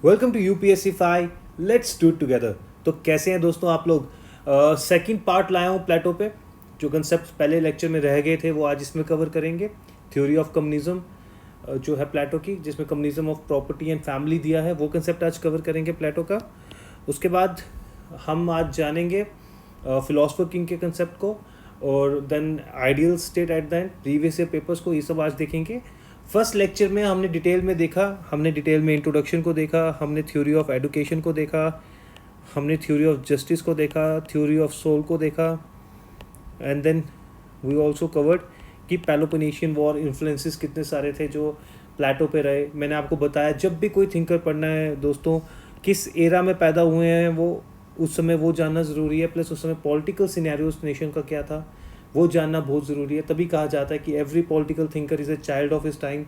Welcome to UPSC 5 let's do it together. तो कैसे हैं दोस्तों आप लोग। सेकंड पार्ट लाया हूँ प्लेटो पे। जो कंसेप्ट पहले लेक्चर में रह गए थे वो आज इसमें कवर करेंगे। थ्योरी ऑफ कम्युनिज्म जो है प्लेटो की, जिसमें communism of property and family दिया है, वो कंसेप्ट आज कवर करेंगे प्लेटो का। उसके बाद हम आज जानेंगे फिलोसफर किंग के कंसेप्ट को, और then ideal state at the end, previous year papers को, ये सब आज देखेंगे। फर्स्ट लेक्चर में हमने डिटेल में देखा, हमने डिटेल में इंट्रोडक्शन को देखा, हमने थ्योरी ऑफ एडुकेशन को देखा, हमने थ्योरी ऑफ जस्टिस को देखा, थ्योरी ऑफ सोल को देखा, and then we also covered कि पेलोपोनेशियन वॉर इन्फ्लुएंसेस कितने सारे थे जो प्लेटो पे रहे। मैंने आपको बताया जब भी कोई थिंकर पढ़ना है दोस्तों, किस एरा में पैदा हुए हैं वो, उस समय वो जानना ज़रूरी है, प्लस उस समय पॉलिटिकल सिनेरियो उस नेशन का क्या था वो जानना बहुत ज़रूरी है। तभी कहा जाता है कि every political thinker is a child of his time.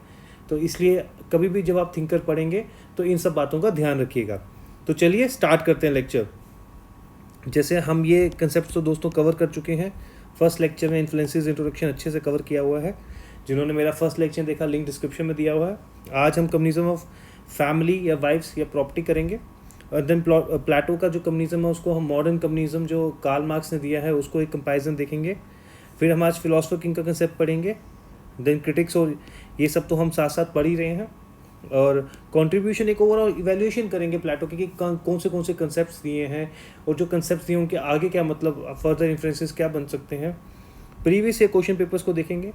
तो इसलिए कभी भी जब आप थिंकर पढ़ेंगे तो इन सब बातों का ध्यान रखिएगा। तो चलिए स्टार्ट करते हैं लेक्चर। जैसे हम ये कंसेप्ट तो दोस्तों कवर कर चुके हैं फर्स्ट लेक्चर में, इन्फ्लुएंसेस इंट्रोडक्शन अच्छे से कवर किया हुआ है। जिन्होंने मेरा फर्स्ट लेक्चर देखा लिंक डिस्क्रिप्शन में दिया हुआ है। आज हम कम्युनिज्म ऑफ फैमिली या वाइफ्स या प्रॉपर्टी करेंगे, और देन प्लेटो का जो कम्युनिज्म है उसको हम मॉडर्न कम्युनिज्म जो कार्ल मार्क्स ने दिया है उसको एक कंपैरिजन देखेंगे। फिर हम आज फिलोसफर किंग का कंसेप्ट पढ़ेंगे, देन क्रिटिक्स, और ये सब तो हम साथ साथ पढ़ ही रहे हैं। और कंट्रीब्यूशन एक ओवरऑल इवैल्यूएशन करेंगे प्लेटो के कि कौन से कंसेप्ट्स दिए हैं, और जो कंसेप्ट्स दिए उनके आगे क्या मतलब फर्दर इन्फ्लुएंसेस क्या बन सकते हैं। प्रीवियस ये क्वेश्चन पेपर्स को देखेंगे।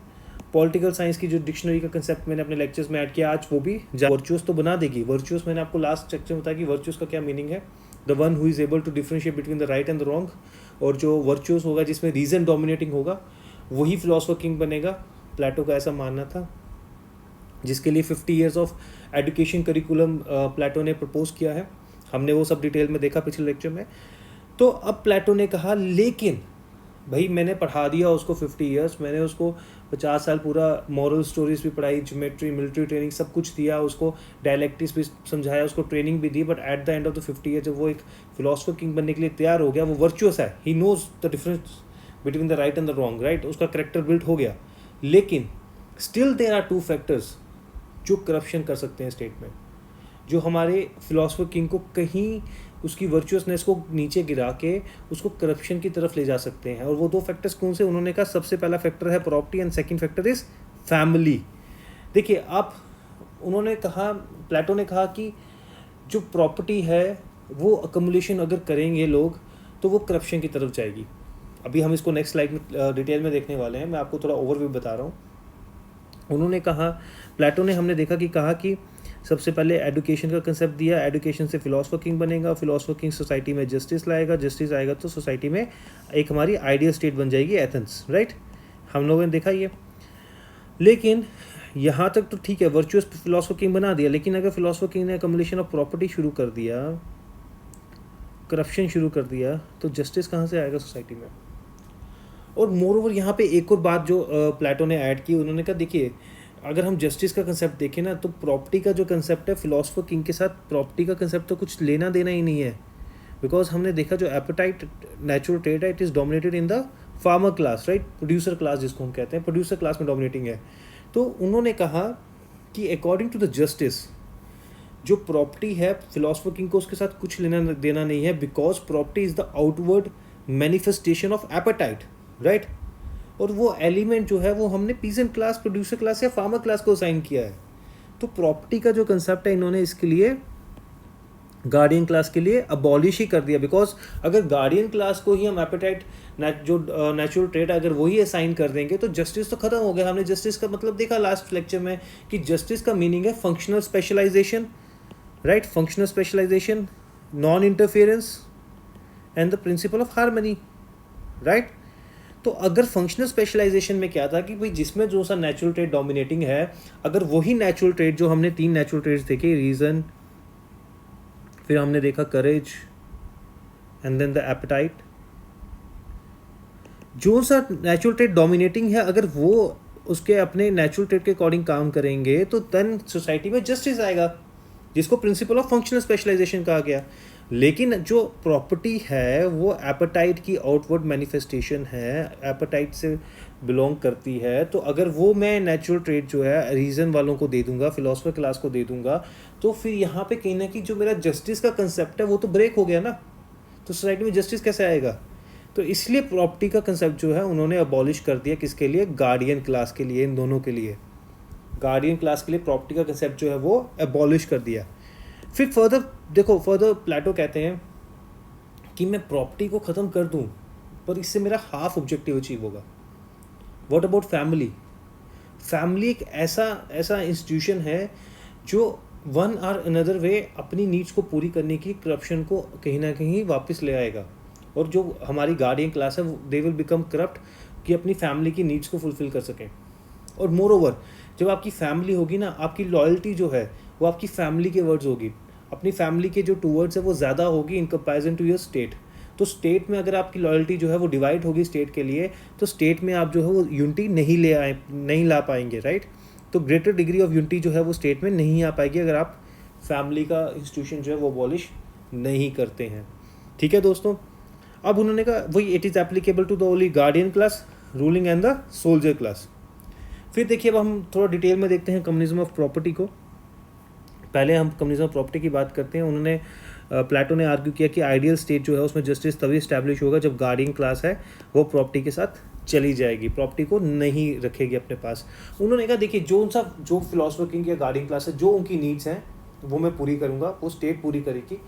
पॉलिटिकल साइंस की जो डिक्शनरी का कंसेप्ट मैंने अपने लेक्चर्स में ऐड किया, आज वो भी वर्चुअस तो बना देगी। वर्चुअस मैंने आपको लास्ट लेक्चर में बताया कि वर्चुअस का क्या मीनिंग है, the one who is able to differentiate between the right and the wrong. और जो वर्चुअस होगा जिसमें रीजन डोमिनेटिंग होगा वही फिलोसफर किंग बनेगा, प्लेटो का ऐसा मानना था। जिसके लिए 50 ईयर्स ऑफ एजुकेशन करिकुलम प्लेटो ने प्रपोज किया है। हमने वो सब डिटेल में देखा पिछले लेक्चर में। तो अब प्लेटो ने कहा लेकिन भाई मैंने पढ़ा दिया उसको 50 ईयर्स, मैंने उसको 50 साल पूरा मॉरल स्टोरीज भी पढ़ाई, ज्योमेट्री, मिलिट्री ट्रेनिंग सब कुछ दिया, उसको डायलेक्टिक्स भी समझाया, उसको ट्रेनिंग भी दी, but at the end of the 50 year जब वो एक फिलोसफर किंग बनने के लिए तैयार हो गया, वो वर्चुअस है, he knows the difference between the right and the wrong, right, उसका करेक्टर बिल्ड हो गया। लेकिन स्टिल देयर आर 2 फैक्टर्स जो करप्शन कर सकते हैं स्टेट में, जो हमारे फिलोसफर किंग को कहीं उसकी वर्चुअसनेस को नीचे गिरा के उसको करप्शन की तरफ ले जा सकते हैं। और वो 2 फैक्टर्स कौन से? उन्होंने कहा सबसे पहला फैक्टर है property and second factor is family. देखिए आप, उन्होंने कहा, प्लेटो ने कहा कि जो प्रॉपर्टी है वो अकमुलेशन अगर करेंगे लोग तो वो करप्शन की तरफ जाएगी। अभी हम इसको नेक्स्ट स्लाइड में डिटेल में देखने वाले हैं, मैं आपको थोड़ा ओवरव्यू बता रहा हूँ। उन्होंने कहा, प्लेटो ने, हमने देखा कि कहा कि सबसे पहले एडुकेशन का कंसेप्ट दिया, एडुकेशन से फिलोसफर किंग बनेगा, फिलोसफर किंग सोसाइटी में जस्टिस लाएगा, जस्टिस आएगा तो सोसाइटी में एक हमारी आइडियल स्टेट बन जाएगी, एथेंस, राइट। हम लोगों ने देखा ये। लेकिन यहाँ तक तो ठीक है, वर्चुअस फिलोसफर किंग बना दिया, लेकिन अगर फिलोसफर किंग ने अकमुलेशन ऑफ प्रॉपर्टी शुरू कर दिया, करप्शन शुरू कर दिया, तो जस्टिस कहाँ से आएगा सोसाइटी में। और मोर ओवर यहाँ पे एक और बात जो प्लेटो ने ऐड की, उन्होंने कहा देखिए अगर हम जस्टिस का कंसेप्ट देखें ना, तो प्रॉपर्टी का जो कंसेप्ट है फिलोसफर किंग के साथ प्रॉपर्टी का कंसेप्ट तो कुछ लेना देना ही नहीं है। बिकॉज हमने देखा जो एपेटाइट नेचुरल ट्रेड है, it is dominated in the farmer class, right, producer class जिसको हम कहते हैं, प्रोड्यूसर क्लास में डोमिनेटिंग है। तो उन्होंने कहा कि अकॉर्डिंग टू द जस्टिस जो प्रॉपर्टी है फिलोसफर किंग को उसके साथ कुछ लेना देना नहीं है, because property is the outward manifestation of appetite, right. और वो एलिमेंट जो है वो हमने पीसेंट क्लास, प्रोड्यूसर क्लास या फार्मर क्लास को असाइन किया है। तो प्रॉपर्टी का जो कंसेप्ट है इन्होंने इसके लिए गार्डियन क्लास के लिए अबॉलिश ही कर दिया। बिकॉज अगर गार्डियन क्लास को ही हम एपेटाइट जो नेचुरल ट्रेड अगर वही असाइन कर देंगे तो जस्टिस तो खत्म हो गया। हमने जस्टिस का मतलब देखा लास्ट लेक्चर में कि जस्टिस का मीनिंग है functional specialization, right, functional specialization, non interference and the principle of harmony, right. तो अगर फंक्शनल स्पेशलाइजेशन में क्या था कि भाई जिसमें जो सा नेचुरल ट्रेड डोमिनेटिंग है, अगर वही नेचुरल ट्रेड जो हमने 3 नेचुरल ट्रेड्स देखे, रीजन, फिर हमने देखा courage and then the appetite, जो सा नेचुरल ट्रेड डोमिनेटिंग है अगर वो उसके अपने नेचुरल ट्रेड के अकॉर्डिंग काम करेंगे तो देन सोसाइटी में जस्टिस आएगा, जिसको प्रिंसिपल ऑफ फंक्शनल स्पेशलाइजेशन कहा गया। लेकिन जो प्रॉपर्टी है वो एपेटाइट की आउटवर्ड मैनिफेस्टेशन है, एपेटाइट से बिलोंग करती है। तो अगर वो मैं नेचुरल ट्रेड जो है रीज़न वालों को दे दूंगा, फिलोसफर क्लास को दे दूंगा, तो फिर यहाँ पे कहीं ना कहीं जो मेरा जस्टिस का कंसेप्ट है वो तो ब्रेक हो गया ना। तो सोसाइटी में जस्टिस कैसे आएगा? तो इसलिए प्रॉपर्टी का कंसेप्ट जो है उन्होंने अबॉलिश कर दिया। किसके लिए? गार्डियन क्लास के लिए, इन दोनों के लिए। गार्डियन क्लास के लिए प्रॉपर्टी का कंसेप्ट जो है वो अबॉलिश कर दिया। फिर फर्दर देखो, फर्दर प्लेटो कहते हैं कि मैं प्रॉपर्टी को ख़त्म कर दूं पर इससे मेरा हाफ ऑब्जेक्टिव अचीव होगा। What about family? फैमिली एक ऐसा इंस्टीट्यूशन है जो वन और अनदर वे अपनी नीड्स को पूरी करने की करप्शन को कहीं ना कहीं वापस ले आएगा। और जो हमारी गार्डियन क्लास है दे विल बिकम करप्ट कि अपनी फैमिली की नीड्स को फुलफिल कर सकें। और मोर ओवर जब आपकी फैमिली होगी ना, आपकी लॉयल्टी जो है वो आपकी फैमिली के वर्ड्स होगी, अपनी फैमिली के जो टूवर्ड्स है वो ज़्यादा होगी in comparison to your state. तो स्टेट में अगर आपकी लॉयल्टी जो है वो डिवाइड होगी स्टेट के लिए, तो स्टेट में आप जो है वो यूनिटी नहीं ला पाएंगे, राइट। तो ग्रेटर डिग्री ऑफ यूनिटी जो है वो स्टेट में नहीं आ पाएगी अगर आप फैमिली का इंस्टीट्यूशन जो है वो अबॉलिश नहीं करते हैं। ठीक है दोस्तों, अब उन्होंने कहा वही it is applicable to the only guardian class ruling and the soldier class. फिर देखिए अब हम थोड़ा डिटेल में देखते हैं कम्युनिज्म ऑफ प्रॉपर्टी को। पहले हम कम्युनिज्म ऑफ प्रॉपर्टी की बात करते हैं। उन्होंने प्लेटो ने आर्ग्यू किया कि आइडियल स्टेट जो है उसमें जस्टिस तभी इस्टेब्लिश होगा जब गार्डियन क्लास है वो प्रॉपर्टी के साथ चली जाएगी, प्रॉपर्टी को नहीं रखेगी अपने पास। उन्होंने कहा देखिए जो फिलोसफर किंग या गार्डियन क्लास है, जो उनकी नीड्स हैं वो मैं पूरी करूँगा, वो स्टेट पूरी करेगी।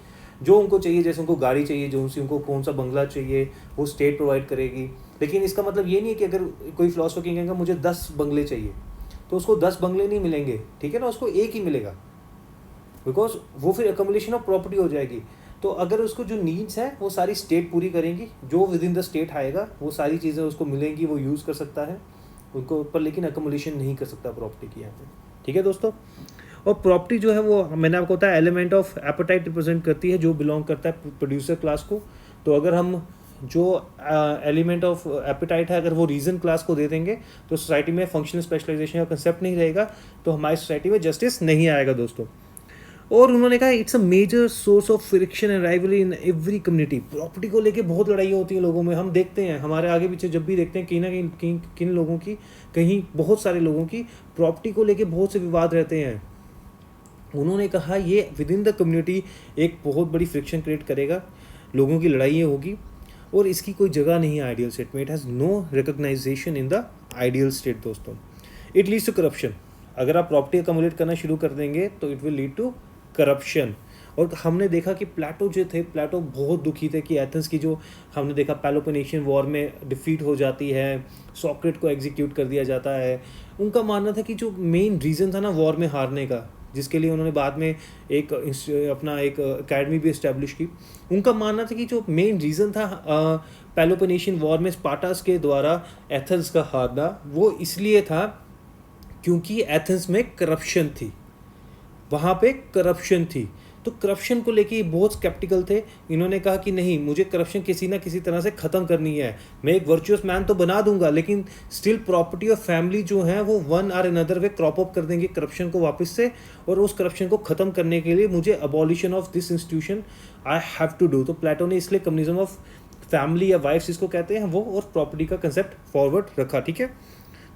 जो उनको चाहिए, जैसे उनको गाड़ी चाहिए, जो उनको कौन सा बंगला चाहिए वो स्टेट प्रोवाइड करेगी। लेकिन इसका मतलब ये नहीं है कि अगर कोई फिलोसफर किंग कहेगा मुझे 10 बंगले चाहिए तो उसको 10 बंगले नहीं मिलेंगे, ठीक है ना, उसको एक ही मिलेगा, बिकॉज वो फिर अकोमोडेशन ऑफ प्रॉपर्टी हो जाएगी। तो अगर उसको जो नीड्स हैं वो सारी स्टेट पूरी करेंगी, जो विद इन द स्टेट आएगा वो सारी चीज़ें उसको मिलेंगी, वो यूज़ कर सकता है उनको, पर लेकिन अकोमोडेशन नहीं कर सकता प्रॉपर्टी की यहाँ पे। ठीक है दोस्तों, और प्रॉपर्टी जो है वो मैंने आपको बताया एलिमेंट ऑफ एपेटाइट रिप्रेजेंट करती है जो बिलोंग करता है प्रोड्यूसर क्लास को। तो अगर हम जो एलिमेंट ऑफ एपेटाइट है अगर वो रीजन क्लास को दे देंगे तो सोसाइटी में फंक्शनल स्पेशलाइजेशन का कंसेप्ट नहीं रहेगा, तो हमारी सोसाइटी में जस्टिस नहीं आएगा दोस्तों। और उन्होंने कहा it's a major source of friction and rivalry in every community. Property को लेके बहुत लड़ाई होती है लोगों में, हम देखते हैं हमारे आगे पीछे जब भी देखते हैं कहीं ना कहीं किन लोगों की, कहीं बहुत सारे लोगों की प्रॉपर्टी को लेके बहुत से विवाद रहते हैं। उन्होंने कहा ये विद इन द कम्युनिटी एक बहुत बड़ी फ्रिक्शन क्रिएट करेगा, लोगों की लड़ाइयाँ होगी और इसकी कोई जगह नहीं है आइडियल स्टेट में। It has no recognisation in the ideal state दोस्तों। It leads to corruption. अगर आप प्रॉपर्टी अकोमोडेट करना शुरू कर देंगे तो it will lead to corruption. और हमने देखा कि प्लेटो जो थे, प्लेटो बहुत दुखी थे कि एथेंस की जो हमने देखा पेलोपोनेशियन वॉर में डिफीट हो जाती है, सॉक्रेट को एग्जीक्यूट कर दिया जाता है। उनका मानना था कि जो मेन रीज़न था ना वॉर में हारने का, जिसके लिए उन्होंने बाद में अपना एक अकेडमी भी इस्टेब्लिश की, उनका मानना था कि जो मेन रीज़न था पेलोपोनेशियन वॉर में स्पार्टास के द्वारा एथेंस का हारना, वो इसलिए था क्योंकि एथेंस में करप्शन थी, वहाँ पे करप्शन थी। तो करप्शन को लेके बहुत स्केप्टिकल थे। इन्होंने कहा कि नहीं, मुझे करप्शन किसी ना किसी तरह से ख़त्म करनी है, मैं एक वर्चुअस मैन तो बना दूंगा लेकिन स्टिल प्रॉपर्टी और फैमिली जो है वो वन और अनदर वे क्रॉप अप कर देंगे करप्शन को वापस से। और उस करप्शन को ख़त्म करने के लिए मुझे abolition of this institution I have to do. तो प्लेटो ने इसलिए कम्युनिज्म ऑफ फैमिली या वाइफ्स इसको कहते हैं वो, और प्रॉपर्टी का कंसेप्ट फॉरवर्ड रखा। ठीक है,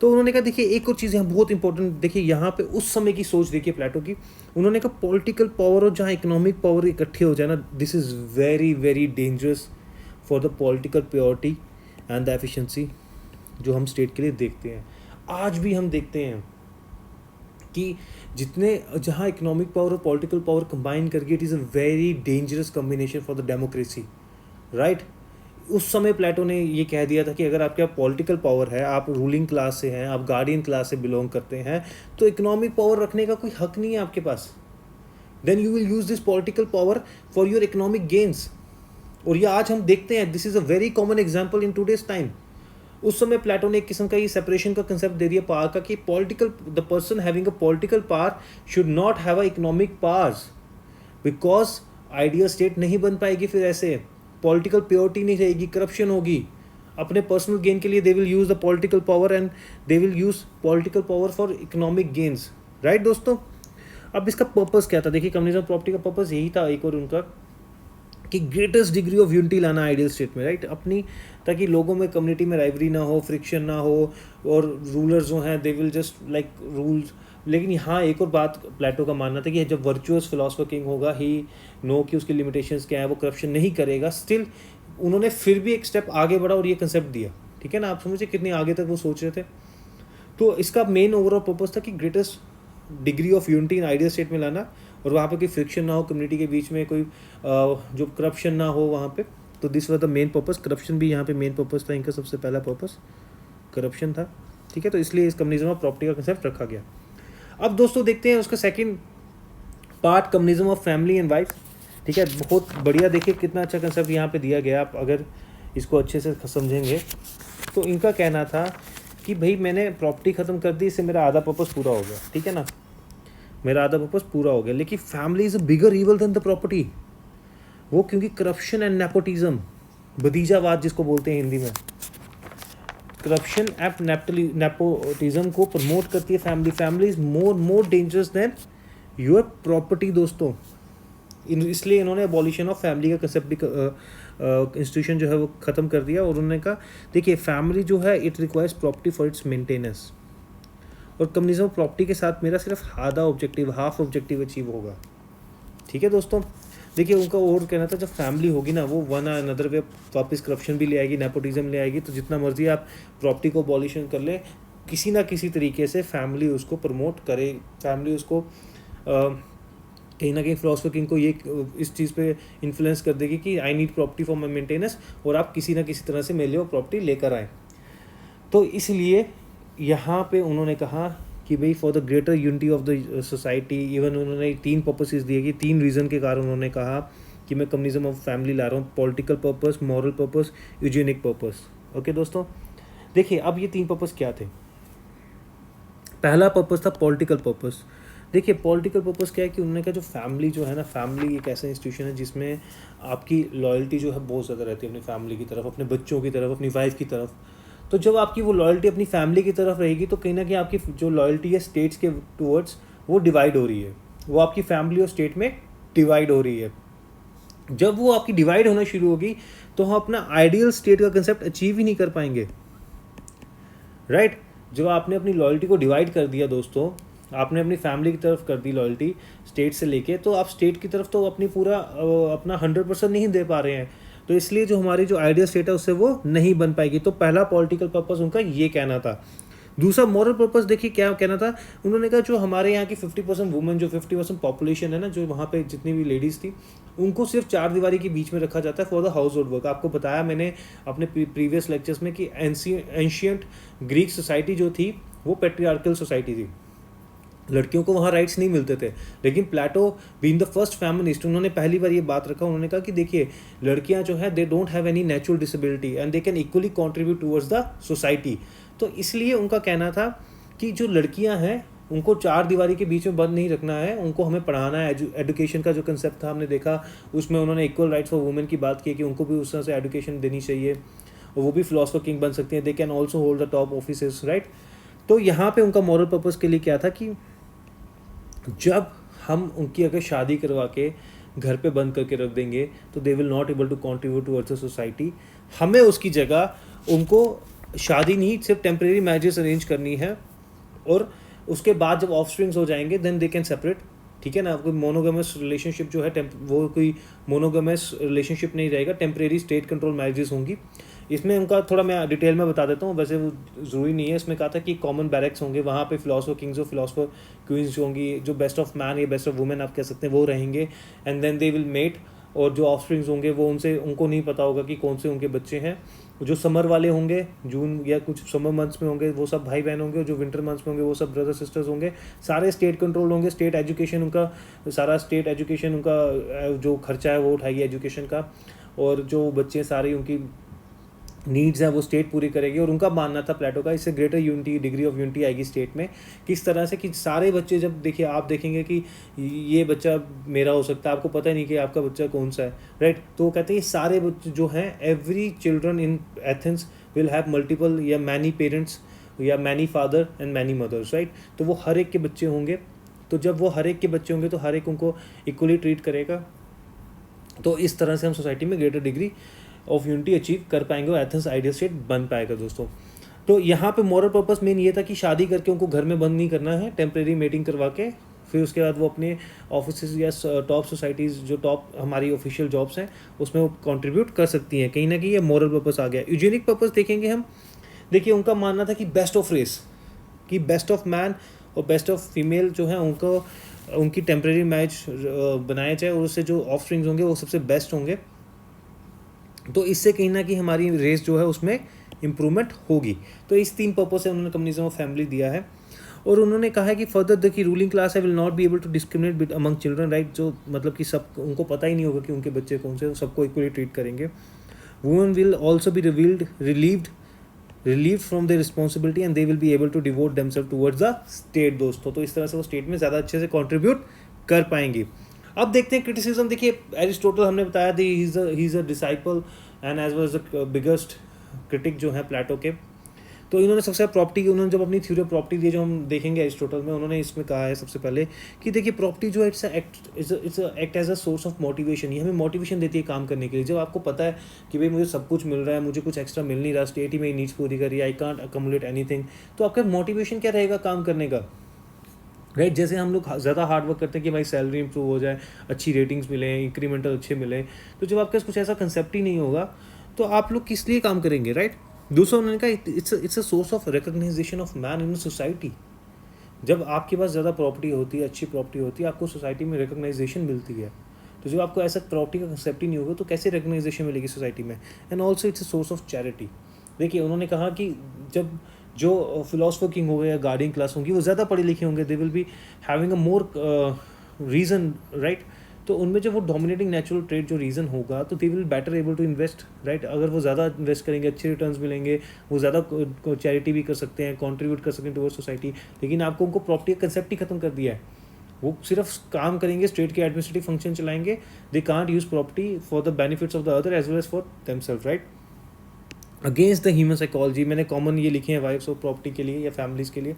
तो उन्होंने कहा देखिए एक और चीज़ यहाँ बहुत इंपॉर्टेंट, देखिए यहाँ पे उस समय की सोच देखिए प्लेटो की। उन्होंने कहा पॉलिटिकल पावर और जहाँ इकोनॉमिक पावर इकट्ठे हो जाए ना, this is very very dangerous for the political purity and the efficiency जो हम स्टेट के लिए देखते हैं। आज भी हम देखते हैं कि जहाँ इकोनॉमिक पावर और पॉलिटिकल पावर कंबाइन करके it is a very dangerous combination for the democracy, right. उस समय प्लेटो ने ये कह दिया था कि अगर आपके पास पॉलिटिकल पावर है, आप रूलिंग क्लास से हैं, आप गार्डियन क्लास से बिलोंग करते हैं, तो इकोनॉमिक पावर रखने का कोई हक नहीं है आपके पास। Then you will use this political power for your economic gains. और ये आज हम देखते हैं, this is a very common example in today's time. उस समय प्लेटो ने एक किस्म का ये सेपरेशन का कंसेप्ट दे दिया पावर का कि the person having a political power should not have a economic powers, because ideal state नहीं बन पाएगी फिर ऐसे, पॉलिटिकल प्योरिटी नहीं रहेगी, करप्शन होगी। अपने पर्सनल गेन के लिए they will use the political power and they will use political power for economic gains, right दोस्तों। अब इसका पर्पस क्या था? देखिए कम्युनिज्म प्रॉपर्टी का पर्पस यही था एक और उनका कि ग्रेटेस्ट डिग्री ऑफ यूनिटी लाना आइडियल स्टेट में, राइट, अपनी, ताकि लोगों में, कम्युनिटी में राइवरी ना हो, फ्रिक्शन ना हो, और रूलर्स जो हैं they will just like rules. लेकिन यहाँ एक और बात प्लेटो का मानना था कि जब वर्चुअस फिलोसफर किंग होगा ही नो कि उसकी लिमिटेशंस क्या है, वो करप्शन नहीं करेगा। स्टिल उन्होंने फिर भी एक स्टेप आगे बढ़ा और ये कंसेप्ट दिया, ठीक है ना। आप समझे कितनी आगे तक वो सोच रहे थे। तो इसका मेन ओवरऑल पर्पस था कि greatest degree of unity in ideal state में लाना, और वहाँ पे कोई फ्रिक्शन ना हो, कम्युनिटी के बीच में कोई जो करप्शन ना हो वहाँ पे। तो this was the main purpose. Corruption भी यहाँ पे मेन पर्पस था, इनका सबसे पहला पर्पस करप्शन था, ठीक है। तो इसलिए इस कम्युनिज्म ऑफ प्रॉपर्टी का कंसेप्ट रखा गया। अब दोस्तों देखते हैं उसका second part, communism of family and wife, ठीक है। बहुत बढ़िया, देखिए कितना अच्छा कंसेप्ट यहाँ पे दिया गया। आप अगर इसको अच्छे से समझेंगे तो इनका कहना था कि भाई मैंने प्रॉपर्टी ख़त्म कर दी, इससे मेरा आधा पर्पस पूरा हो गया, ठीक है ना, मेरा आधा पर्पस पूरा हो गया। लेकिन family is a bigger evil than the property. वो क्योंकि करप्शन एंड नेपोटिज्म, भतीजावाद जिसको बोलते हैं हिंदी में, करप्शन एंड नेपोटिज्म को प्रमोट करती है family. Family is more dangerous than your property दोस्तों। इसलिए इन्होंने अबॉलिशन ऑफ फैमिली का कंसेप्ट भी इंस्टीट्यूशन जो है वो ख़त्म कर दिया। और उन्होंने कहा देखिए फैमिली जो है it requires property for its maintenance, और कम्युनिज्म प्रॉपर्टी के साथ मेरा सिर्फ हाफ ऑब्जेक्टिव अचीव होगा, ठीक है दोस्तों। देखिए उनका और कहना था जब फैमिली होगी ना वो वन अनदर वे वापस करप्शन भी ले आएगी, नेपोटिज्म ले आएगी। तो जितना मर्जी आप प्रॉपर्टी को अबॉलिशन कर ले, किसी ना किसी तरीके से फैमिली उसको प्रमोट करे, फैमिली उसको कहीं ना कहीं फिलोसफर किंग को ये इस चीज़ पे इन्फ्लुएंस कर देगी कि I need property for my maintenance, और आप किसी ना किसी तरह से मेरे लिए वो प्रॉपर्टी लेकर आए। तो इसलिए यहाँ पे उन्होंने कहा कि भाई for the greater unity of the society, even उन्होंने 3 पर्पसेस दिए कि 3 रीज़न के कारण उन्होंने कहा कि मैं कम्युनिज्म ऑफ फैमिली ला रहा हूँ, political purpose, moral purpose, eugenic purpose. Okay दोस्तों, देखिए अब ये 3 पर्पस क्या थे। पहला पर्पस था पॉलिटिकल पर्पस। देखिए पॉलिटिकल पर्पस क्या है कि उन्होंने कहा जो फैमिली जो है ना, फैमिली एक ऐसा इंस्टीट्यूशन है जिसमें आपकी लॉयल्टी जो है बहुत ज़्यादा रहती है अपनी फैमिली की तरफ, अपने बच्चों की तरफ, अपनी वाइफ की तरफ। तो जब आपकी वो लॉयल्टी अपनी फैमिली की तरफ रहेगी तो कहीं ना कहीं आपकी जो लॉयल्टी है स्टेट्स के टूवर्ड्स वो डिवाइड हो रही है, वो आपकी फैमिली और स्टेट में डिवाइड हो रही है। जब वो आपकी डिवाइड होना शुरू होगी तो हम अपना आइडियल स्टेट का कंसेप्ट अचीव ही नहीं कर पाएंगे, राइट। जब आपने अपनी लॉयल्टी को डिवाइड कर दिया दोस्तों, आपने अपनी फैमिली की तरफ कर दी लॉयल्टी स्टेट से लेके, तो आप स्टेट की तरफ तो अपनी पूरा अपना 100% नहीं दे पा रहे हैं। तो इसलिए जो हमारी जो आइडियल स्टेट है उससे वो नहीं बन पाएगी। तो पहला पॉलिटिकल पर्पस उनका ये कहना था। दूसरा मॉरल पर्पस, देखिए क्या कहना था। उन्होंने कहा जो हमारे यहाँ की 50% वुमेन, जो 50% पॉपुलेशन है ना, जो वहाँ पे जितनी भी लेडीज़ थी, उनको सिर्फ 4 दीवारी के बीच में रखा जाता है for the house hold work. आपको बताया मैंने अपने प्रीवियस लेक्चर्स में कि एंशियंट ग्रीक सोसाइटी जो थी वो पेट्रियार्कल सोसाइटी थी, लड़कियों को वहाँ राइट्स नहीं मिलते थे। लेकिन प्लेटो बीइंग द फर्स्ट फेमिनिस्ट, उन्होंने पहली बार ये बात रखा। उन्होंने कहा कि देखिए लड़कियाँ जो है they don't have any natural disability and they can equally contribute towards the society. तो इसलिए उनका कहना था कि जो लड़कियाँ हैं उनको 4 दीवारी के बीच में बंद नहीं रखना है, उनको हमें पढ़ाना है। एजुकेशन का जो कंसेप्ट था हमने देखा, उसमें उन्होंने इक्वल राइट्स फॉर वुमेन की बात की कि उनको भी उस तरह से एजुकेशन देनी चाहिए और वो भी फिलोसफर किंग बन सकती हैं, दे can also hold the top offices, right. तो यहाँ पे उनका मॉरल पर्पस के लिए क्या था कि जब हम उनकी अगर शादी करवा के घर पे बंद करके रख देंगे तो they will not able to contribute towards the society. हमें उसकी जगह उनको शादी नहीं, सिर्फ टेम्परेरी मैरिजेस अरेंज करनी है, और उसके बाद जब ऑफस्प्रिंग्स हो जाएंगे देन दे कैन सेपरेट, ठीक है ना। कोई मोनोगमस रिलेशनशिप जो है वो कोई मोनोगमस रिलेशनशिप नहीं रहेगा, टेम्परेरी स्टेट कंट्रोल मैरिजेस होंगी। इसमें उनका थोड़ा मैं डिटेल में बता देता हूँ, वैसे वो ज़रूरी नहीं है। इसमें कहा था कि कॉमन बैरक्स होंगे, वहाँ पे फिलोसफर किंग्स और फिलोसफर क्वींस होंगी, जो बेस्ट ऑफ मैन या बेस्ट ऑफ वुमेन आप कह सकते हैं वो रहेंगे, and then they will mate. और जो ऑफस्प्रिंग्स होंगे वो उनको नहीं पता होगा कि कौन से उनके बच्चे हैं। जो समर वाले होंगे, जून या कुछ समर मंथ्स में होंगे, वो सब भाई बहन होंगे, और जो विंटर मंथ्स में होंगे वो सब ब्रदर सिस्टर्स होंगे। सारे स्टेट कंट्रोल होंगे, स्टेट एजुकेशन उनका, सारा स्टेट एजुकेशन उनका जो खर्चा है वो उठाएगी एजुकेशन का, और जो बच्चे सारी उनकी नीड्स हैं वो स्टेट पूरी करेगी। और उनका मानना था प्लेटो का, इससे greater unity, degree of unity आएगी स्टेट में। किस तरह से कि सारे बच्चे, जब देखिए आप देखेंगे कि ये बच्चा मेरा हो सकता है, आपको पता नहीं कि आपका बच्चा कौन सा है, राइट। तो वो कहते हैं ये सारे बच्चे जो हैं, every children in Athens will have multiple या मैनी पेरेंट्स या many father and many mothers, right. तो वो हर एक के बच्चे होंगे। तो जब वो हर एक के बच्चे होंगे तो हर एक उनको इक्वली ट्रीट करेगा, तो इस तरह से हम सोसाइटी में greater degree of unity achieve कर पाएंगे और एथेंस आइडियल स्टेट बन पाएगा दोस्तों। तो यहाँ पे मॉरल पर्पस मेन ये था कि शादी करके उनको घर में बंद नहीं करना है, टेम्प्रेरी मेटिंग करवा के फिर उसके बाद वो अपने ऑफिस या टॉप सोसाइटीज़ जो टॉप हमारी ऑफिशियल जॉब्स हैं उसमें वो कंट्रीब्यूट कर सकती हैं। कहीं ना कहीं ये मॉरल पर्पस आ गया। यूजेनिक पर्पस देखेंगे हम, देखिए उनका मानना था कि बेस्ट ऑफ रेस, कि बेस्ट ऑफ मैन और बेस्ट ऑफ फीमेल जो है उनको उनकी टेम्प्रेरी मैच बनाया जाए और उससे जो ऑफ स्प्रिंग्स होंगे वो सबसे बेस्ट होंगे। तो इससे कहीं ना कहीं हमारी रेस जो है उसमें इम्प्रूवमेंट होगी। तो इस 3 पर्पज से उन्होंने कम्युनिज्म ऑफ फैमिली दिया है। और उन्होंने कहा है कि फर्दर द की रूलिंग क्लास है will not be able to discriminate bit among children, right, जो मतलब कि सब उनको पता ही नहीं होगा कि उनके बच्चे कौन से, सबको इक्वली ट्रीट करेंगे। Women will also be relieved from the responsibility and they will be able to devote themselves towards the state दोस्तों। तो इस तरह से वो स्टेट में ज़्यादा अच्छे से कॉन्ट्रीब्यूट कर पाएंगी। अब देखते हैं क्रिटिसिज्म। देखिए एरिस्टोटल हमने बताया था he is a disciple and as well as the biggest critic जो है प्लेटो के। तो इन्होंने सबसे ज़्यादा प्रॉपर्टी की, उन्होंने जब अपनी थ्योरी ऑफ प्रॉपर्टी दी जो हम देखेंगे एरिस्टोटल में, उन्होंने इसमें कहा है सबसे पहले कि देखिए प्रॉपर्टी जो है it's act as a source of motivation. ये हमें मोटिवेशन देती है काम करने के लिए। जब आपको पता है कि भाई मुझे सब कुछ मिल रहा है, मुझे कुछ एक्स्ट्रा मिल नहीं रहा, स्टेट ही मेरी नीड्स पूरी कर रही है, आई कांट अकोमोडेट एनीथिंग, तो आपका मोटिवेशन क्या रहेगा काम करने का, राइट। जैसे हम लोग ज़्यादा हार्ड वर्क करते हैं कि भाई सैलरी इंप्रूव हो जाए, अच्छी रेटिंग्स मिले, इंक्रीमेंटल अच्छे मिले, तो जब आपके पास कुछ ऐसा कंसेप्ट ही नहीं होगा तो आप लोग किस लिए काम करेंगे, राइट। दूसरा उन्होंने कहा it's a source of recognisation of man in society. जब आपके पास ज़्यादा प्रॉपर्टी होती है, अच्छी प्रॉपर्टी होती है, आपको सोसाइटी में रिकग्नाइजेशन मिलती है। तो जब आपको ऐसा प्रॉपर्टी का कंसेप्ट ही नहीं होगा तो कैसे रिकग्नाइजेशन मिलेगी सोसाइटी में। And also it's a source of charity. देखिए उन्होंने कहा कि जब जो फिलोसफर किंग हो गए या गार्डियन क्लास होंगी वो ज़्यादा पढ़े लिखे होंगे, they will be having a more reason, right. तो उनमें जब वो डोमिनेटिंग नेचुरल ट्रेड जो रीज़न होगा तो they will better able to invest, right. अगर वो ज़्यादा इन्वेस्ट करेंगे, अच्छे रिटर्न्स मिलेंगे, वो ज़्यादा चैरिटी भी कर सकते हैं, कंट्रीब्यूट कर सकते हैं टुवर्ड्स सोसाइटी। लेकिन आपको उनको प्रॉपर्टी का कंसेप्ट ही खत्म कर दिया है। वो सिर्फ काम करेंगे, स्टेट के एडमिनिस्ट्रेटिव फंक्शन चलाएंगे, they can't use property for the benefits of the other as well as for themselves, right. Against the human psychology, मैंने कॉमन ये लिखे हैं वाइफ्स ऑफ प्रॉपर्टी के लिए या फैमिलीज़ के लिए,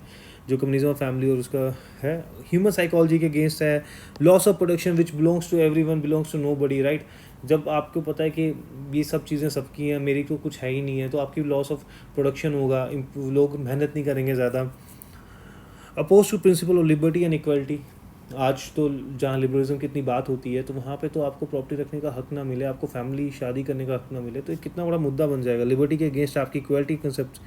जो कम्युनिज्म ऑफ फैमिली और उसका है। ह्यूमन साइकोलॉजी के अगेंस्ट है। Loss of production which belongs to everyone belongs to nobody, right. जब आपको पता है कि ये सब चीज़ें सबकी हैं, मेरी तो कुछ है ही नहीं है, तो आपकी लॉस ऑफ प्रोडक्शन होगा, लोग मेहनत नहीं करेंगे ज़्यादा। Oppose to principle of liberty and equality, आज तो जहाँ लिबरलिज्म की इतनी बात होती है तो वहाँ पे तो आपको प्रॉपर्टी रखने का हक ना मिले, आपको फैमिली शादी करने का हक ना मिले, तो ये कितना बड़ा मुद्दा बन जाएगा। लिबर्टी के अगेंस्ट आपकी equality concept.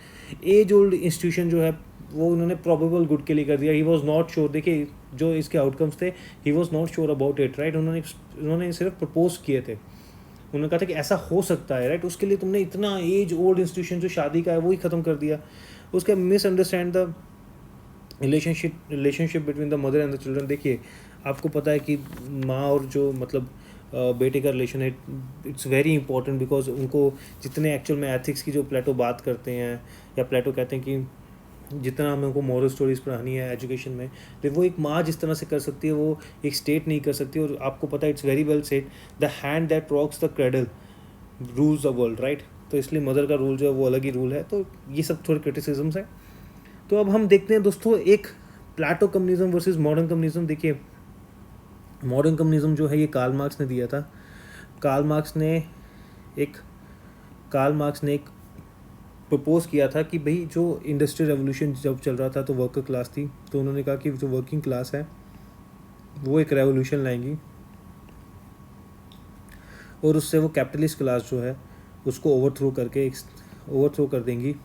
As old institution जो है वो उन्होंने प्रोबेबल गुड के लिए कर दिया। ही वॉज नॉट श्योर, देखिए जो इसके आउटकम्स थे, he was not sure about it, right. उन्होंने सिर्फ प्रपोज किए थे, उन्होंने कहा था कि ऐसा हो सकता है, राइट। उसके लिए तुमने इतना एज ओल्ड इंस्टीट्यूशन जो शादी का है वो ही ख़त्म कर दिया। उसका misunderstand the relationship between the mother and the children. देखिए आपको पता है कि माँ और जो मतलब बेटे का रिलेशन है, इट्स वेरी इंपॉर्टेंट, बिकॉज उनको जितने एक्चुअल में एथिक्स की जो प्लेटो बात करते हैं या प्लेटो कहते हैं कि जितना हमें उनको मॉरल स्टोरीज पढ़ानी है एजुकेशन में, तो वो एक माँ जिस तरह से कर सकती है वो एक स्टेट नहीं कर सकती। और आपको पता है it's very well said, the hand that rocks the cradle rules the world, right. तो इसलिए मदर का रूल जो है वो अलग ही रूल है। तो ये सब थोड़े क्रिटिसिज्म्स हैं। तो अब हम देखते हैं दोस्तों एक प्लेटो कम्युनिज्म वर्सेस मॉडर्न कम्युनिज्म। देखिए मॉडर्न कम्युनिज्म जो है ये कार्ल मार्क्स ने दिया था। कार्ल मार्क्स ने एक प्रपोज किया था कि भाई जो इंडस्ट्रियल रेवोल्यूशन जब चल रहा था तो वर्कर क्लास थी, तो उन्होंने कहा कि जो वर्किंग क्लास है वो एक रेवोल्यूशन लाएंगी और उससे वो कैपिटलिस्ट क्लास जो है उसको ओवरथ्रो कर देंगी।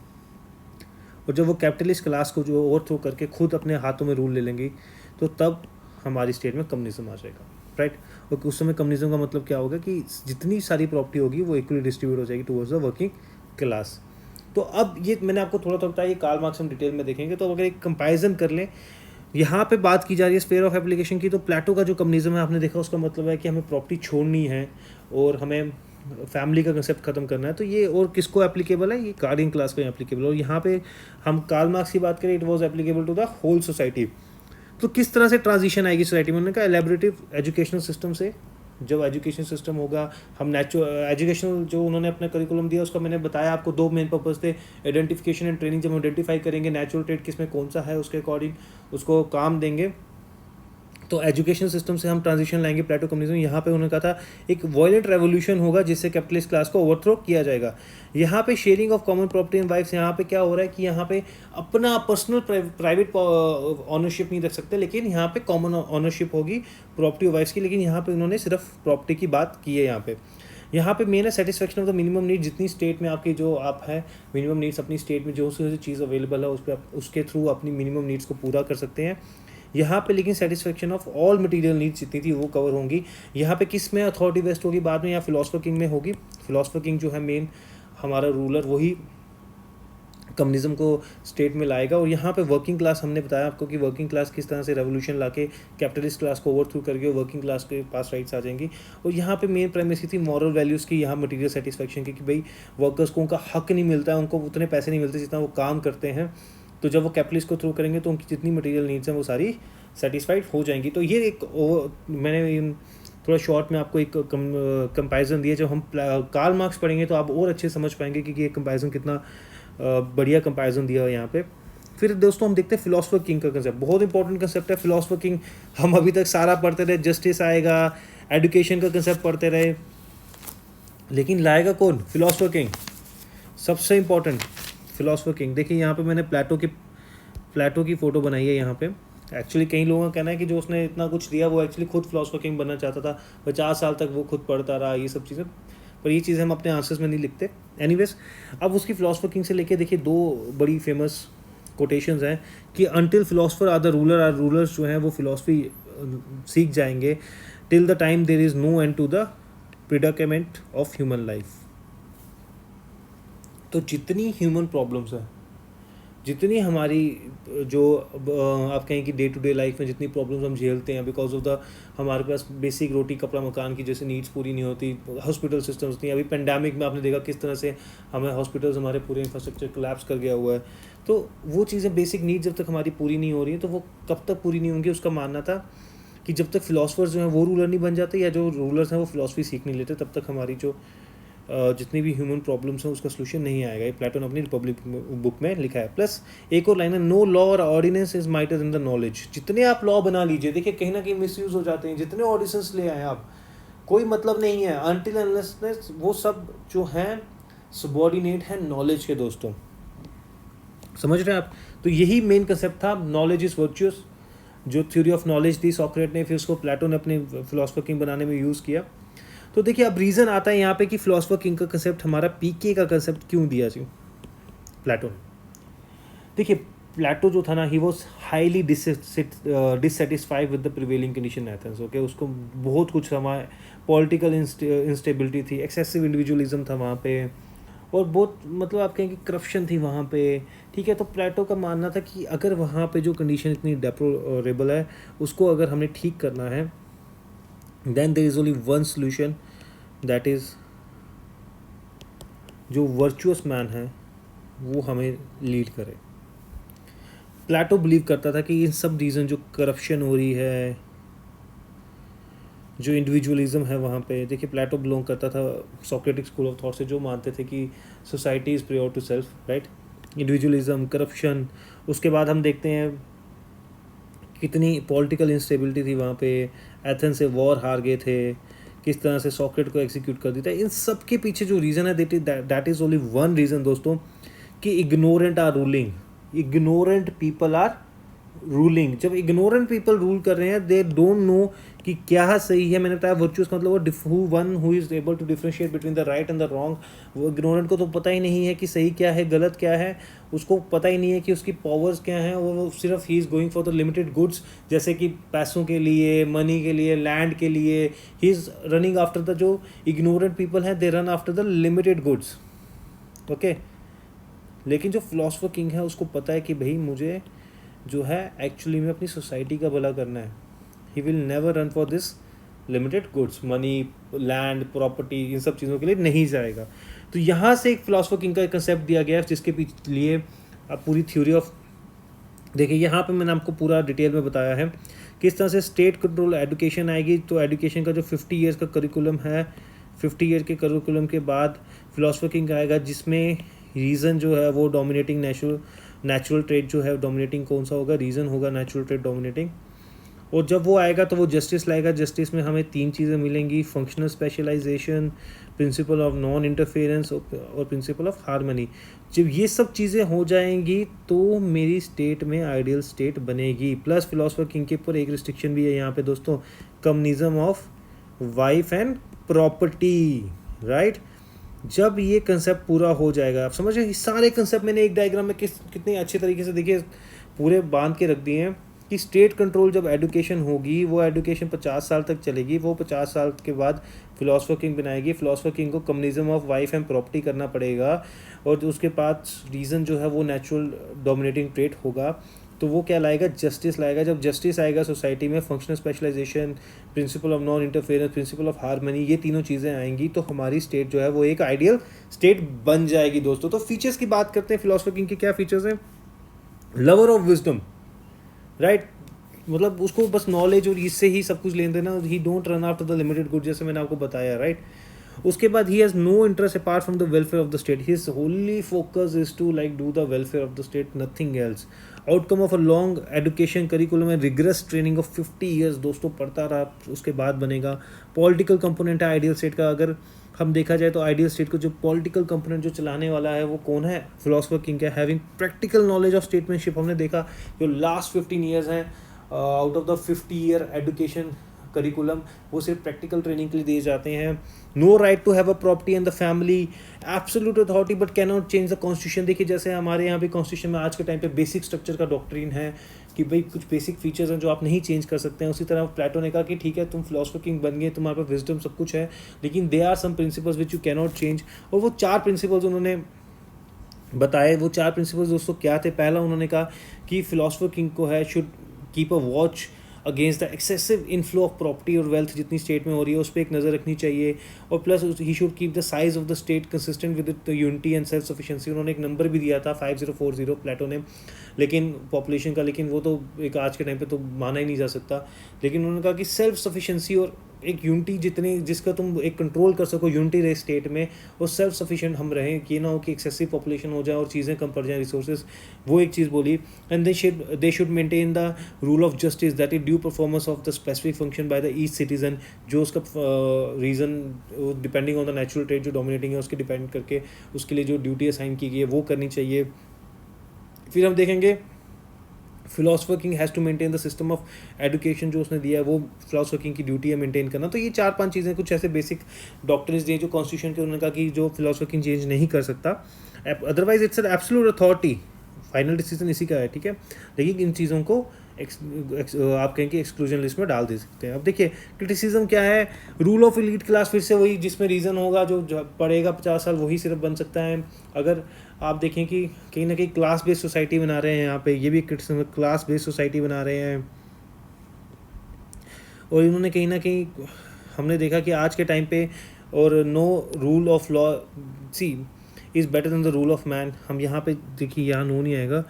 और जब वो कैपिटलिस्ट क्लास को जो ओवरथ्रो करके खुद अपने हाथों में रूल ले लेंगी तो तब हमारी स्टेट में कम्युनिज्म आ जाएगा, राइट। और उस समय कम्युनिज्म का मतलब क्या होगा कि जितनी सारी प्रॉपर्टी होगी वो इक्वली डिस्ट्रीब्यूट हो जाएगी टुवर्ड्स द वर्किंग क्लास। तो अब ये मैंने आपको थोड़ा थोड़ा बताया, ये कार्ल मार्क्स हम डिटेल में देखेंगे। तो अगर एक कंपैरिजन कर लें, यहाँ पे बात की जा रही है स्फीयर ऑफ एप्लीकेशन की, तो प्लेटो का जो कम्युनिज्म है आपने देखा, उसका मतलब है कि हमें प्रॉपर्टी छोड़नी है और हमें फैमिली का कंसेप्ट खत्म करना है। तो ये और किसको एप्लीकेबल है, ये गार्डियन क्लास को एप्लीकेबल है। और यहाँ पे हम कार्ल मार्क्स की बात करें, it was applicable to the whole society. तो किस तरह से ट्रांजिशन आएगी सोसाइटी में, उन्होंने कहा एलेबरेटिव एजुकेशनल सिस्टम से। जब एजुकेशन सिस्टम होगा, हम एजुकेशनल जो उन्होंने अपना करिकुलम दिया उसका मैंने बताया आपको 2 मेन पर्पस थे, आइडेंटिफिकेशन एंड ट्रेनिंग। जब हम आइडेंटिफाई करेंगे नेचुरल ट्रेड किस में कौन सा है उसके अकॉर्डिंग उसको काम देंगे, तो एजुकेशन सिस्टम से हम ट्रांजिशन लाएंगे प्लेटो कम्युनिज्म। यहाँ पे उन्होंने कहा था एक वायलेंट रेवोल्यूशन होगा जिससे कैपिटलिस्ट क्लास को ओवरथ्रो किया जाएगा। यहाँ पे sharing of common property and wives, यहाँ पे क्या हो रहा है कि यहाँ पे अपना पर्सनल प्राइवेट ऑनरशिप नहीं रख सकते, लेकिन यहाँ पे कॉमन ऑनरशिप होगी प्रॉपर्टी वाइफ्स की। लेकिन यहाँ पे उन्होंने सिर्फ प्रॉपर्टी की बात की है। यहाँ पे मेन है satisfaction of the minimum need. जितनी स्टेट में आपकी जो आप है मिनिमम नीड्स अपनी स्टेट में जो सी चीज़ अवेलेबल है उस पर उसके थ्रू अपनी मिनिमम नीड्स को पूरा कर सकते हैं यहाँ पे। लेकिन satisfaction of all material needs जितनी थी वो कवर होंगी। यहाँ पे किस में अथॉरिटी वेस्ट होगी बाद में, यहाँ फिलोसफर किंग में होगी। फिलोसफर किंग जो है मेन हमारा रूलर वही कम्युनिज्म को स्टेट में लाएगा। और यहाँ पे वर्किंग क्लास, हमने बताया आपको कि वर्किंग क्लास किस तरह से रेवोल्यूशन लाके कैपिटलिस्ट क्लास को ओवरथ्रू करके वर्किंग क्लास के पास राइट्स आ जाएंगी। और यहाँ पे मेन प्रेमिस थी मॉरल वैल्यूज़ की, यहाँ मटेरियल सेटिस्फेक्शन की, कि भाई वर्कर्स को उनका हक नहीं मिलता है, उनको उतने पैसे नहीं मिलते जितना वो काम करते हैं। तो जब वो कैपिटलिस्ट को थ्रू करेंगे तो उनकी जितनी मटेरियल नीड्स हैं वो सारी सेटिस्फाइड हो जाएंगी। तो ये एक मैंने थोड़ा शॉर्ट में आपको एक कंपैरिजन दिया। जब हम कार्ल मार्क्स पढ़ेंगे तो आप और अच्छे समझ पाएंगे कि ये कंपैरिजन कितना बढ़िया कंपैरिजन दिया है यहाँ पे। फिर दोस्तों हम देखते हैं फिलोसफर किंग का कंसेप्ट, बहुत इंपॉर्टेंट कंसेप्ट है फिलोसफर किंग। हम अभी तक सारा पढ़ते रहे, जस्टिस आएगा, एजुकेशन का कंसेप्ट पढ़ते रहे, लेकिन लाएगा कौन? फिलोसफर किंग, सबसे इंपॉर्टेंट फिलोसफर किंग। देखिए यहाँ पे मैंने प्लेटो की फ़ोटो बनाई है यहाँ पे। एक्चुअली कई लोगों का कहना है कि जो उसने इतना कुछ दिया वो एक्चुअली खुद फिलोसफर किंग बनना चाहता था, 50 साल तक वो खुद पढ़ता रहा ये सब चीज़ें, पर ये चीज़ें हम अपने आंसर्स में नहीं लिखते। एनीवेज, अब उसकी फिलोसफर किंग से लेके देखिए दो बड़ी फेमस कोटेशंस हैं कि until philosopher are the ruler, or rulers जो हैं वो फिलोसफी सीख जाएंगे, till the time there is no end to the predicament of human life. तो जितनी ह्यूमन प्रॉब्लम्स हैं, जितनी हमारी जो आप कहें कि डे टू डे लाइफ में जितनी प्रॉब्लम्स हम झेलते हैं बिकॉज ऑफ द हमारे पास बेसिक रोटी कपड़ा मकान की जैसे नीड्स पूरी नहीं होती, हॉस्पिटल सिस्टम्स नहीं। अभी पेंडेमिक में आपने देखा किस तरह से हमें हॉस्पिटल्स, हमारे पूरे इंफ्रास्ट्रक्चर कोलैप्स कर गया हुआ है। तो वो चीज़ें बेसिक नीड्स जब तक हमारी पूरी नहीं हो रही है तो वो कब तक पूरी नहीं होंगी। उसका मानना था कि जब तक फिलोसफर्स जो हैं वो रूलर नहीं बन जाते या जो रूलर्स हैं वो फिलोसफी सीख नहीं लेते, तब तक हमारी जो जितनी भी ह्यूमन प्रॉब्लम्स हैं उसका सोल्यूशन नहीं आएगा। ये प्लेटो ने अपनी रिपब्लिक बुक में लिखा है। प्लस एक और लाइन है, नो लॉ और ordinance is mightier in the knowledge. जितने आप लॉ बना लीजिए, देखिए कहीं ना कहीं मिसयूज हो जाते हैं, जितने ऑर्डिनेंस ले आए आप, कोई मतलब नहीं है अनटिल अनलेस वो सब जो हैं सबऑर्डिनेट है नॉलेज के। दोस्तों समझ रहे हैं आप? तो यही मेन कंसेप्ट था, नॉलेज इज वर्चुअस, जो थ्योरी ऑफ नॉलेज थी सॉक्रेट ने, फिर उसको प्लेटो ने अपने फिलोसफर किंग बनाने में यूज़ किया। तो देखिए अब रीज़न आता है यहाँ पे कि फिलोसफर किंग का कंसेप्ट हमारा पीके का कंसेप्ट क्यों दिया जी प्लेटो ने। देखिए प्लेटो जो था ना, he was highly dissatisfied with the prevailing condition Athens. Okay, उसको बहुत कुछ हमारा पॉलिटिकल इंस्टेबिलिटी थी, एक्सेसिव इंडिविजुअलिज्म था वहाँ पे, और बहुत मतलब आप कहेंगे करप्शन थी वहाँ पे। ठीक है, तो प्लेटो का मानना था कि अगर वहाँ पे जो कंडीशन इतनी डेप्लोरेबल है उसको अगर हमने ठीक करना है, then there is only one solution, that is जो वर्चुअस मैन है वो हमें लीड करे। प्लेटो बिलीव करता था कि इन सब रीज़न जो करप्शन हो रही है, जो इंडिविजुअलिज्म है वहाँ पे, देखिए प्लेटो बिलोंग करता था सोक्रेटिक स्कूल ऑफ थॉट से, जो मानते थे कि society is prior to self, right. Individualism, corruption, उसके बाद हम देखते हैं कितनी पॉलिटिकल इंस्टेबिलिटी थी वहाँ पे, एथेंस से वॉर हार गए थे, किस तरह से सॉक्रेट को एग्जीक्यूट कर दिया था। इन सब के पीछे जो रीज़न है that is only one reason दोस्तों, कि ignorant are ruling, ignorant people are ruling. जब इग्नोरेंट पीपल रूल कर रहे हैं, दे डोंट नो कि क्या सही है। मैंने बताया वर्चुअस का मतलब वो one who is able to differentiate between the right and the wrong. वो इग्नोरेंट को तो पता ही नहीं है कि सही क्या है गलत क्या है, उसको पता ही नहीं है कि उसकी पावर्स क्या हैं। वो सिर्फ he is going for the limited goods, जैसे कि पैसों के लिए, मनी के लिए, लैंड के लिए। He is running after the, जो इग्नोरेंट पीपल हैं they run after the limited goods. Okay, लेकिन जो फिलोसफर किंग है उसको पता है कि भाई मुझे जो है एक्चुअली में अपनी सोसाइटी का भला करना है। He will never run for this limited goods, money, land, property, इन सब चीज़ों के लिए नहीं जाएगा। तो यहाँ से एक फिलोसफर किंग का एक कंसेप्ट दिया गया है जिसके लिए आप पूरी थ्योरी ऑफ, देखिए यहाँ पे मैंने आपको पूरा डिटेल में बताया है किस तरह से स्टेट कंट्रोल एजुकेशन आएगी। तो एजुकेशन का जो 50 ईयर्स का करिकुलम है, 50 ईयर के करिकुलम के बाद फिलोसफर किंग आएगा, जिसमें रीज़न जो है वो डोमिनेटिंग नेचुरल ट्रेड जो है डोमिनेटिंग कौन सा होगा, रीज़न होगा नेचुरल ट्रेड डोमिनेटिंग। और जब वो आएगा तो वो जस्टिस लाएगा। जस्टिस में हमें 3 चीज़ें मिलेंगी, functional specialization, principle of non interference और प्रिंसिपल ऑफ हार्मनी। जब ये सब चीज़ें हो जाएंगी तो मेरी स्टेट में आइडियल स्टेट बनेगी। प्लस फिलोसफर किंग के ऊपर एक रिस्ट्रिक्शन भी है यहाँ पे दोस्तों, communism of wife and property, right. जब ये कंसेप्ट पूरा हो जाएगा, आप समझ रहे, सारे कंसेप्ट मैंने एक डायग्राम में कितने अच्छे तरीके से देखिए पूरे बांध के रख दिए हैं कि स्टेट कंट्रोल जब एजुकेशन होगी, वो एजुकेशन 50 साल तक चलेगी, वो 50 साल के बाद फिलोसफर किंग बनाएगी। फिलोसफर किंग को communism of wife and property करना पड़ेगा, और उसके पास रीज़न जो है वो नेचुरल डोमिनेटिंग ट्रेट होगा, तो वो क्या लाएगा, जस्टिस लाएगा। जब जस्टिस आएगा सोसाइटी में, functional specialization, principle of non interference, principle of harmony, ये तीनों चीज़ें आएंगी तो हमारी स्टेट जो है वो एक आइडियल स्टेट बन जाएगी दोस्तों। तो फीचर्स की बात करते हैं, फिलोसफर किंग के क्या फीचर्स हैं। लवर ऑफ विजडम, राइट, मतलब उसको बस नॉलेज और इससे ही सब कुछ लेन देना, he don't run after the limited good, जैसे मैंने आपको बताया, राइट। उसके बाद he has no interest apart from the welfare of the state, his wholly focus is to like do the welfare of the state, nothing else. Outcome of a long education curriculum and rigorous training of 50 years, दोस्तों पढ़ता रहा उसके बाद बनेगा। Political component है ideal state का, अगर हम देखा जाए तो आइडियल स्टेट को जो पॉलिटिकल कंपोनेंट जो चलाने वाला है वो कौन है, फिलोसफर किंग है। Having practical knowledge of statesmanship, हमने देखा जो लास्ट 15 ईयर्स हैं out of the 50 year education curriculum, वो सिर्फ प्रैक्टिकल ट्रेनिंग के लिए दिए जाते हैं। No right to have a property and the family, absolute authority but can not change the constitution. देखिए जैसे हमारे यहाँ पे कॉन्स्टिट्यूशन में आज के टाइम पे बेसिक स्ट्रक्चर का डॉक्ट्रिन है कि भाई कुछ बेसिक फीचर्स हैं जो आप नहीं चेंज कर सकते हैं। उसी तरह प्लेटो ने कहा कि ठीक है तुम फिलोसफर किंग बन गए, तुम्हारे पास विजडम सब कुछ है, लेकिन they are some principles which you can not change. और वो 4 प्रिंसिपल्स उन्होंने बताए। वो 4 प्रिंसिपल्स दोस्तों क्या थे। पहला उन्होंने कहा कि फिलोसफर किंग को है should keep a watch against the excessive inflow of property और वेल्थ जितनी स्टेट में हो रही है उस पर एक नज़र रखनी चाहिए। और plus he should keep the size of the state consistent with the unity and self sufficiency. उन्होंने एक नंबर भी दिया था 5040 प्लेटो ने, लेकिन पॉपुलेशन का, लेकिन वो तो एक आज के टाइम पे तो माना ही नहीं जा सकता। लेकिन उन्होंने कहा कि सेल्फ सफिशिएंसी और एक यूनिटी जितनी जिसका तुम एक कंट्रोल कर सको यूनिटी रहे स्टेट में, और सेल्फ सफिशिएंट हम रहें, कि ना हो कि एक्सेसिव पॉपुलेशन हो जाए और चीज़ें कम पड़ जाएँ, रिसोर्सेज, वो एक चीज़ बोली। And they should maintain the rule of justice that is due performance of the specific function by the each citizen, जो उसका reason depending on the natural trade जो डोमिनेटिंग है उसके डिपेंड करके उसके लिए जो ड्यूटी असाइन की गई है वो करनी चाहिए। फिर हम देखेंगे philosopher king has to maintain the system of education, जो उसने दिया है वो फिलोसफर किंग की ड्यूटी है मेंटेन करना। तो ये 4-5 चीज़ें कुछ ऐसे बेसिक डॉक्ट्रिन्स दिए जो कॉन्स्टिट्यूशन के, उन्होंने कहा कि जो फिलोसफर किंग चेंज नहीं कर सकता, otherwise it's an absolute authority, final decision इसी का है, ठीक है। लेकिन इन चीज़ों को आप कहें कि एक्सक्लूजन लिस्ट में डाल दे सकते हैं। अब देखिए क्रिटिसिज्म क्या है, रूल ऑफ एलीट क्लास, फिर से वही जिसमें रीज़न होगा जो पढ़ेगा 50 साल वही सिर्फ बन सकता है। अगर आप देखें कि कहीं ना कहीं क्लास बेस्ड सोसाइटी बना रहे हैं यहाँ पे, ये भी क्रिटिसिज्म, क्लास बेस्ड सोसाइटी बना रहे हैं। और इन्होंने कहीं ना कहीं हमने देखा कि आज के टाइम पे, और no rule of law see is better than the rule of man. हम यहाँ पे देखिए, यहाँ नो नहीं आएगा,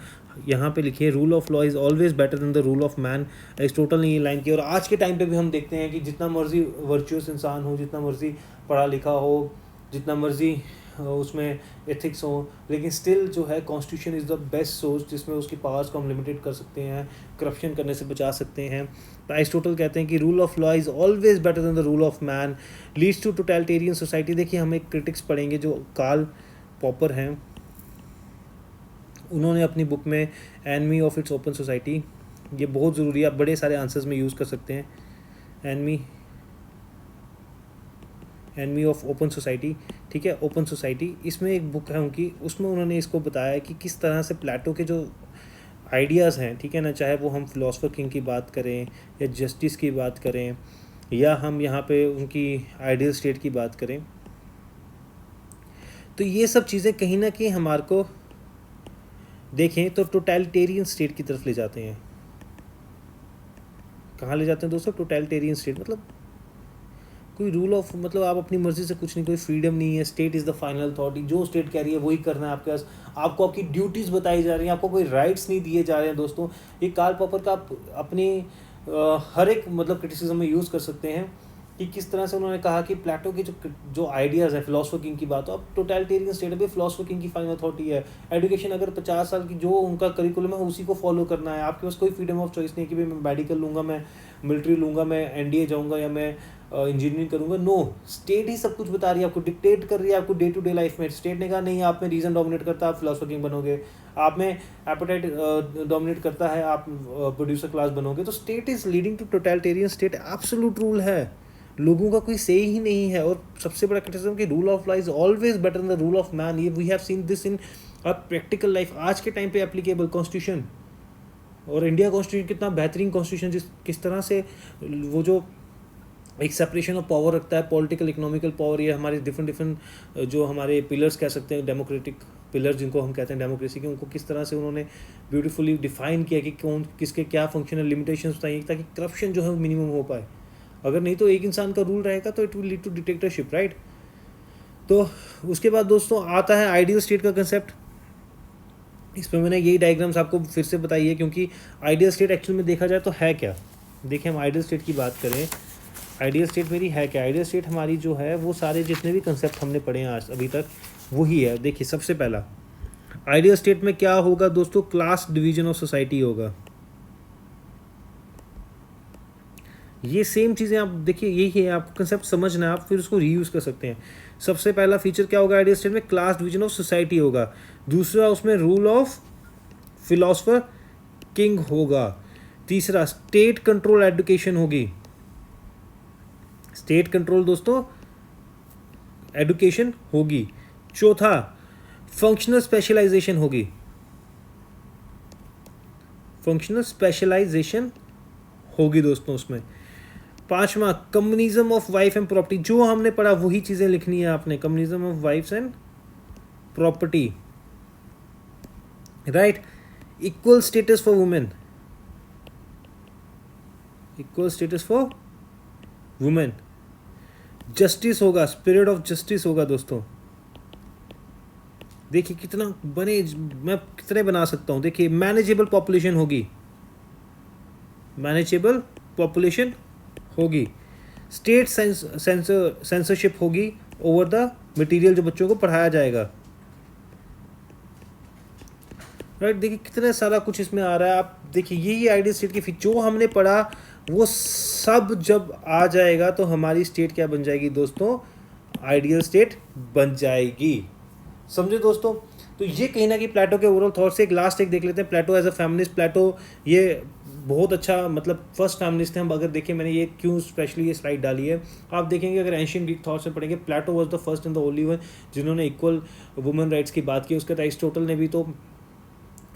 यहाँ पे लिखिए rule of law is always better than the rule of man. Aristotle ने ये लाइन की। और आज के टाइम पे भी हम देखते हैं कि जितना मर्जी वर्चुअस इंसान हो, जितना मर्जी पढ़ा लिखा हो, जितना मर्जी उसमें एथिक्स हो, लेकिन स्टिल जो है constitution is the best source जिसमें उसकी पावर्स को हम लिमिटेड कर सकते हैं, करप्शन करने से बचा सकते हैं। तो एरिस्टोटल कहते हैं कि rule of law is always better than the rule of man, leads to totalitarian society. देखिए हम एक क्रिटिक्स पढ़ेंगे जो कार्ल पॉपर हैं, उन्होंने अपनी बुक में enemy of its open society, ये बहुत ज़रूरी है, आप बड़े सारे आंसर्स में यूज़ कर सकते हैं, एनमी ऑफ ओपन सोसाइटी, ठीक है, ओपन सोसाइटी, इसमें एक बुक है उनकी, उसमें उन्होंने इसको बताया कि किस तरह से प्लेटो के जो आइडियाज़ हैं, ठीक है ना, चाहे वो हम फिलोसफर किंग की बात करें या जस्टिस की बात करें या हम यहाँ पे उनकी आइडियल स्टेट की बात करें, तो ये सब चीज़ें कहीं ना कहीं हमारे को देखें तो टोटलिटेरियन स्टेट की तरफ ले जाते हैं। कहाँ ले जाते हैं दोस्तों? टोटलिटेरियन स्टेट, मतलब कोई रूल ऑफ, मतलब आप अपनी मर्जी से कुछ नहीं, कोई फ्रीडम नहीं है, state is the final authority, जो स्टेट कह रही है वही करना है आपके पास, आपको आपकी ड्यूटीज़ बताई जा रही हैं, आपको कोई राइट्स नहीं दिए जा रहे हैं। दोस्तों ये कार्ल पॉपर का आप अपनी हर एक मतलब क्रिटिसिज्म में यूज़ कर सकते हैं। कि किस तरह से उन्होंने कहा कि प्लेटो के जो जो आइडियाज़ है फिलोसफर किंग की बात हो, अब टोटलिटेरियन स्टेट है, फिलोसफर किंग की फाइनल अथॉरिटी है। एजुकेशन अगर 50 साल की जो उनका करिकुलम है उसी को फॉलो करना है, आपके पास कोई फ्रीडम ऑफ चॉइस नहीं कि भाई मैं मेडिकल लूँगा, मैं मिलिट्री लूँगा, मैं एनडीए जाऊँगा या मैं इंजीनियरिंग करूँगा। नो, स्टेट ही सब कुछ बता रही है आपको, डिक्टेट कर रही है आपको डे टू डे लाइफ में। स्टेट ने कहा नहीं, आप में रीजन डोमिनेट करता है, आप फिलोसफर किंग बनोगे, आप में एपेटाइट डोमिनेट करता है, आप प्रोड्यूसर क्लास बनोगे। तो state is leading to totalitarian state, absolute rule है, लोगों का कोई से ही नहीं है। और सबसे बड़ा क्रिटिसिज्म कि rule of law is always better than the rule of man, ये we have seen this in a practical life. आज के टाइम पे एप्लीकेबल कॉन्स्टिट्यूशन, और इंडिया कॉन्स्टिट्यूशन कितना बेहतरीन कॉन्स्टिट्यूशन, जिस किस तरह से वो जो एक सेपरेशन ऑफ पावर रखता है, पॉलिटिकल इकोनॉमिकल पावर, ये हमारे डिफरेंट जो हमारे पिलर्स कह सकते हैं, डेमोक्रेटिक पिलर्स जिनको हम कहते हैं डेमोक्रेसी के, उनको किस तरह से उन्होंने ब्यूटीफुली डिफाइन किया कि कौन किसके क्या फंक्शनल लिमिटेशंस बताइए ताकि करप्शन जो है वो मिनिमम हो पाए। अगर नहीं तो एक इंसान का रूल रहेगा तो it will lead to dictatorship, right. तो उसके बाद दोस्तों आता है आइडियल स्टेट का कंसेप्ट। इसमें मैंने यही डायग्राम्स आपको फिर से बताई है, क्योंकि आइडियल स्टेट एक्चुअल में देखा जाए तो है क्या। देखिए, हम आइडियल स्टेट की बात करें, आइडियल स्टेट मेरी है क्या। आइडियल स्टेट हमारी जो है वो सारे जितने भी कंसेप्ट हमने पढ़े हैं आज अभी तक वही है। देखिए, सबसे पहला आइडियल स्टेट में क्या होगा दोस्तों, क्लास डिवीजन ऑफ सोसाइटी होगा। ये सेम चीज़ें आप देखिए, यही है, आपको कंसेप्ट समझना है, आप फिर उसको रीयूज़ कर सकते हैं। सबसे पहला फीचर क्या होगा आइडियल स्टेट में, क्लास डिवीजन ऑफ सोसाइटी होगा। दूसरा, उसमें रूल ऑफ फिलोसफर किंग होगा। तीसरा, स्टेट कंट्रोल एजुकेशन होगी। स्टेट कंट्रोल दोस्तों एजुकेशन होगी। चौथा, फंक्शनल स्पेशलाइजेशन होगी। फंक्शनल स्पेशलाइजेशन होगी दोस्तों उसमें। पांचवा, communism of wife and property, जो हमने पढ़ा वही चीजें लिखनी है आपने, communism of wife and property, right. Equal status for women, equal status for women. Justice होगा, स्पिरिट ऑफ जस्टिस होगा दोस्तों। देखिए कितना बने, मैं कितने बना सकता हूं। देखिए, मैनेजेबल पॉपुलेशन होगी, मैनेजेबल पॉपुलेशन होगी। स्टेट सेंसरशिप होगी ओवर द मटेरियल जो बच्चों को पढ़ाया जाएगा, राइट। देखिए कितना सारा कुछ इसमें आ रहा है। आप देखिए, यही आइडियल स्टेट की जो हमने पढ़ा वो सब जब आ जाएगा तो हमारी स्टेट क्या बन जाएगी दोस्तों, आइडियल स्टेट बन जाएगी। समझे दोस्तों। तो ये कहीं ना कहीं प्लेटो के ओवरऑल थॉट से एक लास्ट एक देख लेते हैं। प्लेटो एज अ फेमिनिस्ट, प्लेटो ये बहुत अच्छा मतलब फर्स्ट फेमिनिस्ट थे। हम अगर देखें, मैंने ये क्यों स्पेशली ये स्लाइड डाली है, आप देखेंगे अगर एंशियंट ग्रीक थॉट्स में पढ़ेंगे, Plato was the first and the only one जिन्होंने इक्वल वुमेन राइट्स की बात की। उसके अरिस्टोटल ने भी तो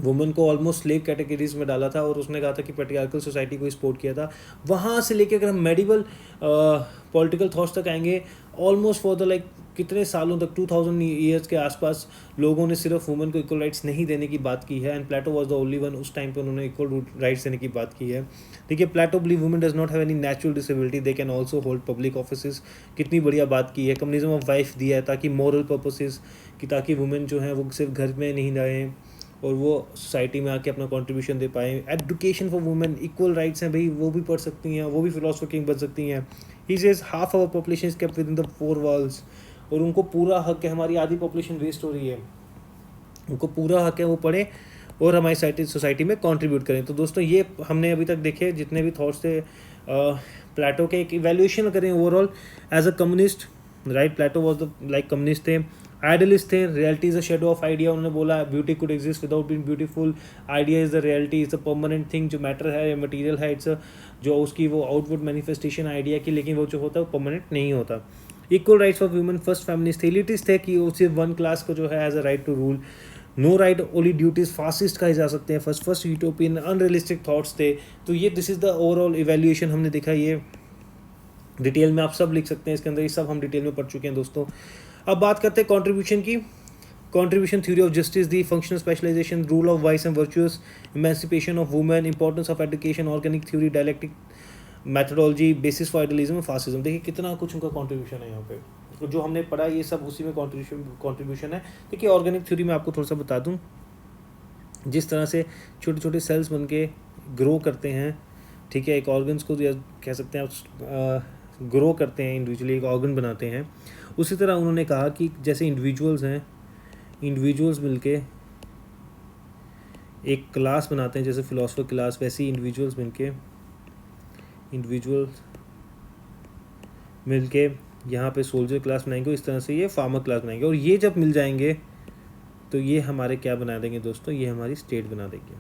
वुमेन को ऑलमोस्ट स्लेव कैटेगरीज में डाला था, और उसने कहा था कि पेट्रियार्कल सोसाइटी को सपोर्ट किया था। वहाँ से लेकर अगर हम मेडिवल पॉलिटिकल थॉट्स तक आएंगे, ऑलमोस्ट फॉर द लाइक कितने सालों तक 2000 ईयर्स के आसपास लोगों ने सिर्फ वुमेन को इक्वल राइट्स नहीं देने की बात की है, and Plato was the only one उस टाइम पे उन्होंने इक्वल राइट्स देने की बात की है। देखिए, Plato believe women does not have any natural disability, they can also hold public offices, कितनी बढ़िया बात की है। कम्युनिज्म ऑफ वाइफ दिया है ताकि मॉरल पर्पसेस कि ताकि वुमेन जो है वो सिर्फ घर में नहीं रहें और वो सोसाइटी में आके अपना कंट्रीब्यूशन दे पाएँ। Education for women, equal rights हैं भाई, वो भी पढ़ सकती हैं, वो भी फिलोसफर किंग बन सकती हैं। He says half hour population is kept with in the 4 walls, और उनको पूरा हक है, हमारी आधी पॉपुलेशन वेस्ट हो रही है, उनको पूरा हक है वो पढ़ें और हमारी सोसाइटी में कंट्रीब्यूट करें। तो दोस्तों, ये हमने अभी तक देखे जितने भी थॉट्स थे प्लेटो के। एक इवैल्यूएशन करें overall as a communist, right. Plato was the like communist थे, आइडियलिस्ट थे। Reality is a shadow of idea, उन्होंने बोला beauty could exist without being beautiful, idea is the reality, is a permanent thing, जो matter है या material है, it's जो उसकी वो आउटवर्ड मैनिफेस्टेशन आइडिया की, लेकिन वो जो होता है वो परमानेंट नहीं होता। Equal rights for women, first feminist थे। एलिटिस्ट थे कि वो सिर्फ वन क्लास को जो है as a right to rule, no right only duties, fascist कहे जा सकते हैं। फर्स्ट यूटोपियन, अनरियलिस्टिक थॉट्स थे। तो ये this is the overall evaluation हमने देखा। ये डिटेल में आप सब लिख सकते हैं इसके अंदर, ये सब हम डिटेल में पढ़ चुके हैं दोस्तों। अब बात करते हैं कंट्रीब्यूशन की। कंट्रीब्यूशन, थ्योरी ऑफ जस्टिस दी, functional specialization, rule of vice and virtuous, emancipation of women, importance of education, organic theory, dialectic methodology, basis for idealism और फासिज्म। देखिए कितना कुछ उनका कंट्रीब्यूशन है यहाँ पे, तो जो हमने पढ़ा ये सब उसी में कंट्रीब्यूशन है। देखिए, ऑर्गेनिक थ्योरी में आपको थोड़ा सा बता दूँ, जिस तरह से छोटे छोटे सेल्स बन के ग्रो करते हैं, ठीक है, एक ऑर्गन्स को कह सकते हैं आप ग्रो करते हैं, इंडिविजुअली एक ऑर्गन बनाते हैं, उसी तरह उन्होंने कहा कि जैसे इंडिविजुअल्स हैं, इंडिविजुअल्स मिलके एक क्लास बनाते हैं, जैसे फिलोसफर क्लास, वैसे ही इंडिविजुअल्स मिलके यहाँ पे सोल्जर क्लास बनाएंगे, इस तरह से ये फार्मर क्लास बनाएंगे, और ये जब मिल जाएंगे तो ये हमारे क्या बना देंगे दोस्तों, ये हमारी स्टेट बना देंगे।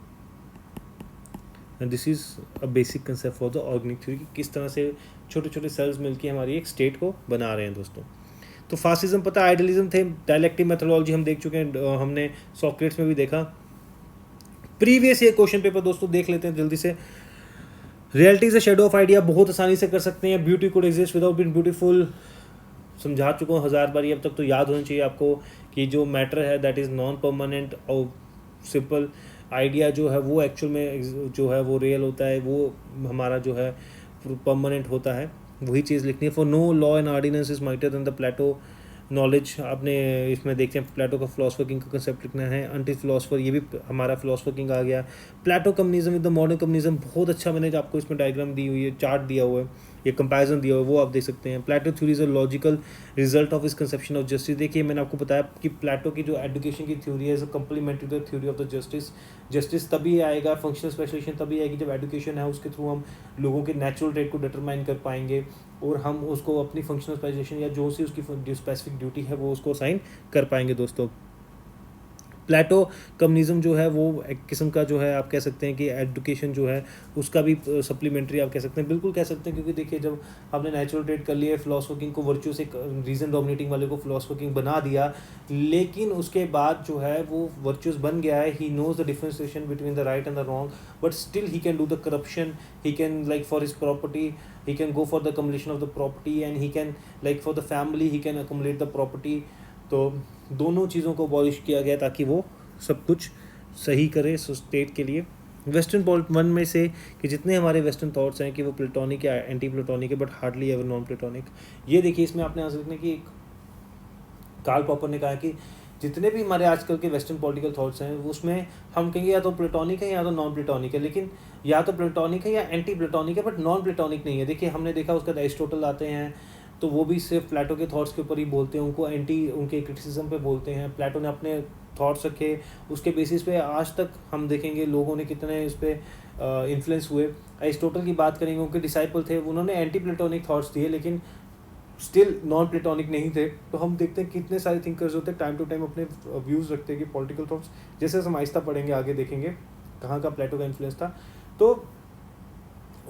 And this is a basic concept for the organic theory, किस तरह से छोटे छोटे सेल्स मिलके हमारी एक स्टेट को बना रहे हैं दोस्तों। तो फासिज्म पता, आइडियलिज्म थे, डायलेक्टिक मेथोडोलॉजी हम देख चुके हैं, हमने सॉक्रेट्स में भी देखा। प्रीवियस ये क्वेश्चन पेपर दोस्तों देख लेते हैं जल्दी से। Reality is a shadow of idea, बहुत आसानी से कर सकते हैं। Beauty could exist without being beautiful, समझा चुका हूँ 1000 बार, अब तक तो याद होना चाहिए आपको कि जो मैटर है दैट इज़ नॉन परमानेंट, और सिंपल आइडिया जो है वो एक्चुअल में जो है वो रियल होता है, वो हमारा जो है परमानेंट होता है, वही चीज़ लिखनी है। For no law and ordinance is mightier than the Plato knowledge, आपने इसमें देखते हैं प्लेटो का फिलोसफर किंग का कंसेप्ट लिखना है। अंटी फिलोसफर, ये भी हमारा फिलोसफर किंग आ गया। Plato communism with the modern communism, बहुत अच्छा मैंने आपको इसमें डायग्राम दी हुई है, चार्ट दिया हुआ है, ये कंपैरिजन दिया हुआ है, वो आप देख सकते हैं। Plato theory is a logical result of इस कंसेप्शन ऑफ जस्टिस। देखिए मैंने आपको बताया कि प्लेटो की जो एजुकेशन की थ्योरी है is complementary to the theory of the justice. Justice तभी आएगा, फंक्शनल स्पेशलाइजेशन तभी आएगी जब एजुकेशन है उसके थ्रू हम लोगों के नेचुरल रेट को डिटरमाइन कर पाएंगे, और हम उसको अपनी फंक्शनल स्पेशलाइजेशन या जो सी उसकी स्पेसिफिक ड्यूटी है वो उसको असाइन कर पाएंगे दोस्तों। प्लेटो कम्युनिज्म जो है वो एक किस्म का जो है आप कह सकते हैं कि एजुकेशन जो है उसका भी सप्लीमेंट्री आप कह सकते हैं, बिल्कुल कह सकते हैं, क्योंकि देखिए जब हमने नेचुरल ट्रेड कर लिया है, फिलोसफर किंग को वर्च्यू से रीजन डोमिनेटिंग वाले को फिलोसफर किंग बना दिया, लेकिन उसके बाद जो है वो वर्च्यूज बन गया है, he knows the differentiation between the right and the wrong, but still he can do the corruption, he can like for his property he can go for the accumulation of the property, and he can like for the family he can accumulate the property। तो दोनों चीज़ों को abolish किया गया ताकि वो सब कुछ सही करे स्टेट के लिए। वेस्टर्न वन में से कि जितने हमारे वेस्टर्न थॉट्स हैं कि वो प्लेटोनिक या एंटी प्लेटोनिक है, but hardly ever non platonic. ये देखिए इसमें आपने आंसर लिखने की, कार्ल पॉपर ने कहा कि जितने भी हमारे आजकल के वेस्टर्न पॉलिटिकल थॉट्स हैं उसमें हम कहेंगे या तो प्लेटोनिक है या तो नॉन प्लेटोनिक है, लेकिन या तो प्लेटोनिक है या एंटी प्लेटोनिक है, बट नॉन प्लेटोनिक नहीं है। देखिए हमने देखा उसका एरिस्टोटल आते हैं तो वो भी सिर्फ प्लेटो के थॉट्स के ऊपर ही बोलते हैं, उनको उनके क्रिटिसिज्म पे बोलते हैं। प्लेटो ने अपने थॉट्स रखे, उसके बेसिस पे आज तक हम देखेंगे लोगों ने कितने इस पर इन्फ्लुएंस हुए। एरिस्टोटल की बात करेंगे, उनके डिसाइपल थे, उन्होंने एंटी प्लेटोनिक थॉट्स दिए लेकिन स्टिल नॉन प्लेटोनिक नहीं थे। तो हम देखते हैं कितने सारे थिंकर्स होते हैं टाइम टू टाइम अपने व्यूज़ रखते हैं कि पॉलिटिकल थॉट्स, जैसे हम आहिस्ता पढ़ेंगे आगे देखेंगे कहाँ का प्लेटो का इन्फ्लुएंस था। तो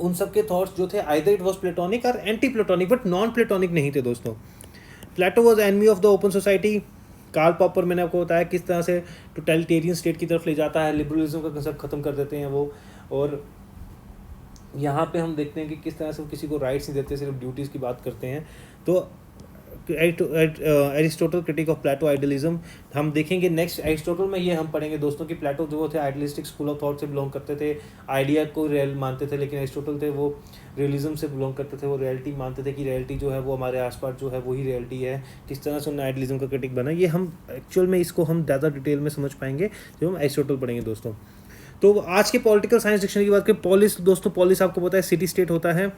उन सब के थॉट्स जो थे आइदर इट वाज प्लेटोनिक और anti platonic, but non platonic नहीं थे दोस्तों। Plato was enemy of the open society. Karl Popper मैंने आपको बताया किस तरह से टोटलिटेरियन स्टेट की तरफ ले जाता है, लिबरलिज्म का कंसेप्ट खत्म कर देते हैं वो, और यहाँ पे हम देखते हैं कि किस तरह से वो किसी को राइट्स नहीं देते, सिर्फ ड्यूटीज़ की बात करते हैं। तो Aristotle critic of Plato idealism हम देखेंगे नेक्स्ट एरिस्टोटल में, ये हम पढ़ेंगे दोस्तों कि प्लेटो जो थे आइडियलिस्टिक स्कूल ऑफ थॉट से बिलोंग करते थे, आइडिया को रियल मानते थे, लेकिन एरिस्टोटल थे वो रियलिज्म से बिलोंग करते थे, वो रियलिटी मानते थे कि रियलिटी जो है वो हमारे आसपास जो है वही रियलिटी है। किस तरह से उन्होंने आइडियलिज्म का क्रिटिक बना, ये हम एक्चुअल में इसको हम ज़्यादा डिटेल में समझ पाएंगे जब हम एरिस्टोटल पढ़ेंगे दोस्तों। तो आज के पॉलिटिकल साइंस डिक्शनरी की बात करें, पॉलिस दोस्तों, पॉलिस आपको पता है सिटी स्टेट होता है।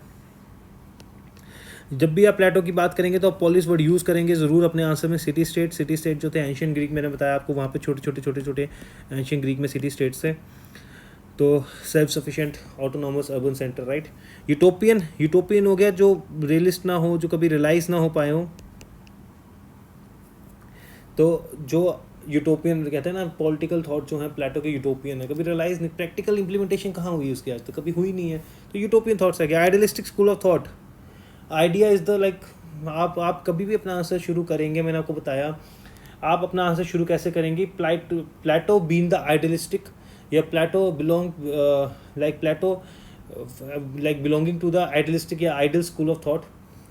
जब भी आप प्लेटो की बात करेंगे तो आप पॉलिस वर्ड यूज़ करेंगे ज़रूर अपने आंसर में। सिटी स्टेट जो थे एंशियंट ग्रीक, मैंने बताया आपको वहाँ पे छोटे एंशियंट ग्रीक में सिटी स्टेट्स थे। तो self sufficient autonomous urban centre, right. Utopian हो गया जो रियलिस्ट ना हो, जो कभी रियलाइज ना हो पाए हो। तो जो यूटोपियन कहते हैं ना, पॉलिटिकल थॉट जो है प्लेटो के यूटोपियन है, कभी रियलाइज नहीं, प्रैक्टिकल इंप्लीमेंटेशन कहाँ हुई उसकी आज तक, कभी हुई नहीं है। तो यूटोपियन थॉट्स है क्या। Idealistic school of thought, idea is the like, आप कभी भी अपना आंसर शुरू करेंगे, मैंने आपको बताया आप अपना आंसर शुरू कैसे करेंगे। प्लेटो बीइंग द आइडियलिस्टिक, या प्लेटो बिलोंगिंग टू द आइडियलिस्टिक या आइडियल स्कूल ऑफ थॉट,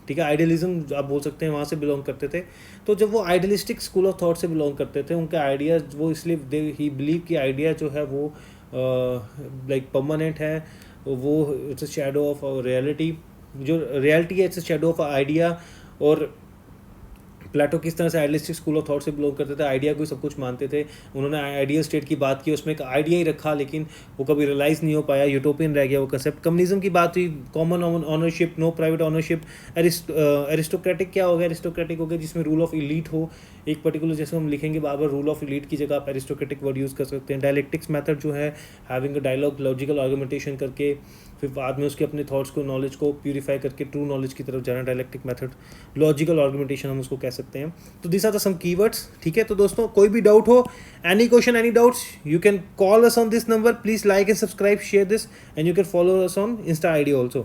ठीक है। आइडियलिज्म आप बोल सकते हैं, वहाँ से बिलोंग करते थे। तो जब वो आइडियलिस्टिक स्कूल ऑफ थॉट से बिलोंग करते थे, उनके आइडियाज़ वो इसलिए ही बिलीव कि आइडिया जो है वो लाइक परमानेंट है, वो it's a shadow of reality, जो रियलिटी है it's a shadow of idea. और प्लेटो किस तरह से आइडियलिस्टिक स्कूल ऑफ थॉट से बिलोंग करते थे, आइडिया को ही सब कुछ मानते थे। उन्होंने आइडियल स्टेट की बात की, उसमें एक आइडिया ही रखा लेकिन वो कभी रियलाइज़ नहीं हो पाया, यूटोपियन रह गया वो कंसेप्ट। कम्युनिज्म की बात हुई, common ownership, no private ownership. Aristocratic क्या हो गया? एरिस्टोक्रेटिक हो गया जिसमें रूल ऑफ इलीट हो, एक पर्टिकुलर, जैसे हम लिखेंगे बार बार, रूल ऑफ इलीट की जगह आप एरिस्टोक्रेटिक वर्ड यूज़ कर सकते हैं। डायलेक्टिक्स मेथड जो है, having a dialogue, logical argumentation करके फिर बाद में उसके अपने थॉट्स को, नॉलेज को प्यूरीफाई करके ट्रू नॉलेज की तरफ जाना, डायलेक्टिक मेथड। लॉजिकल आर्गुमेंटेशन हम उसको कह सकते हैं। तो this are the some keywords, ठीक है। तो दोस्तों कोई भी डाउट हो, any question, any doubts, you can call us on this number. Please like and subscribe, share this, and you can follow us on insta ID also.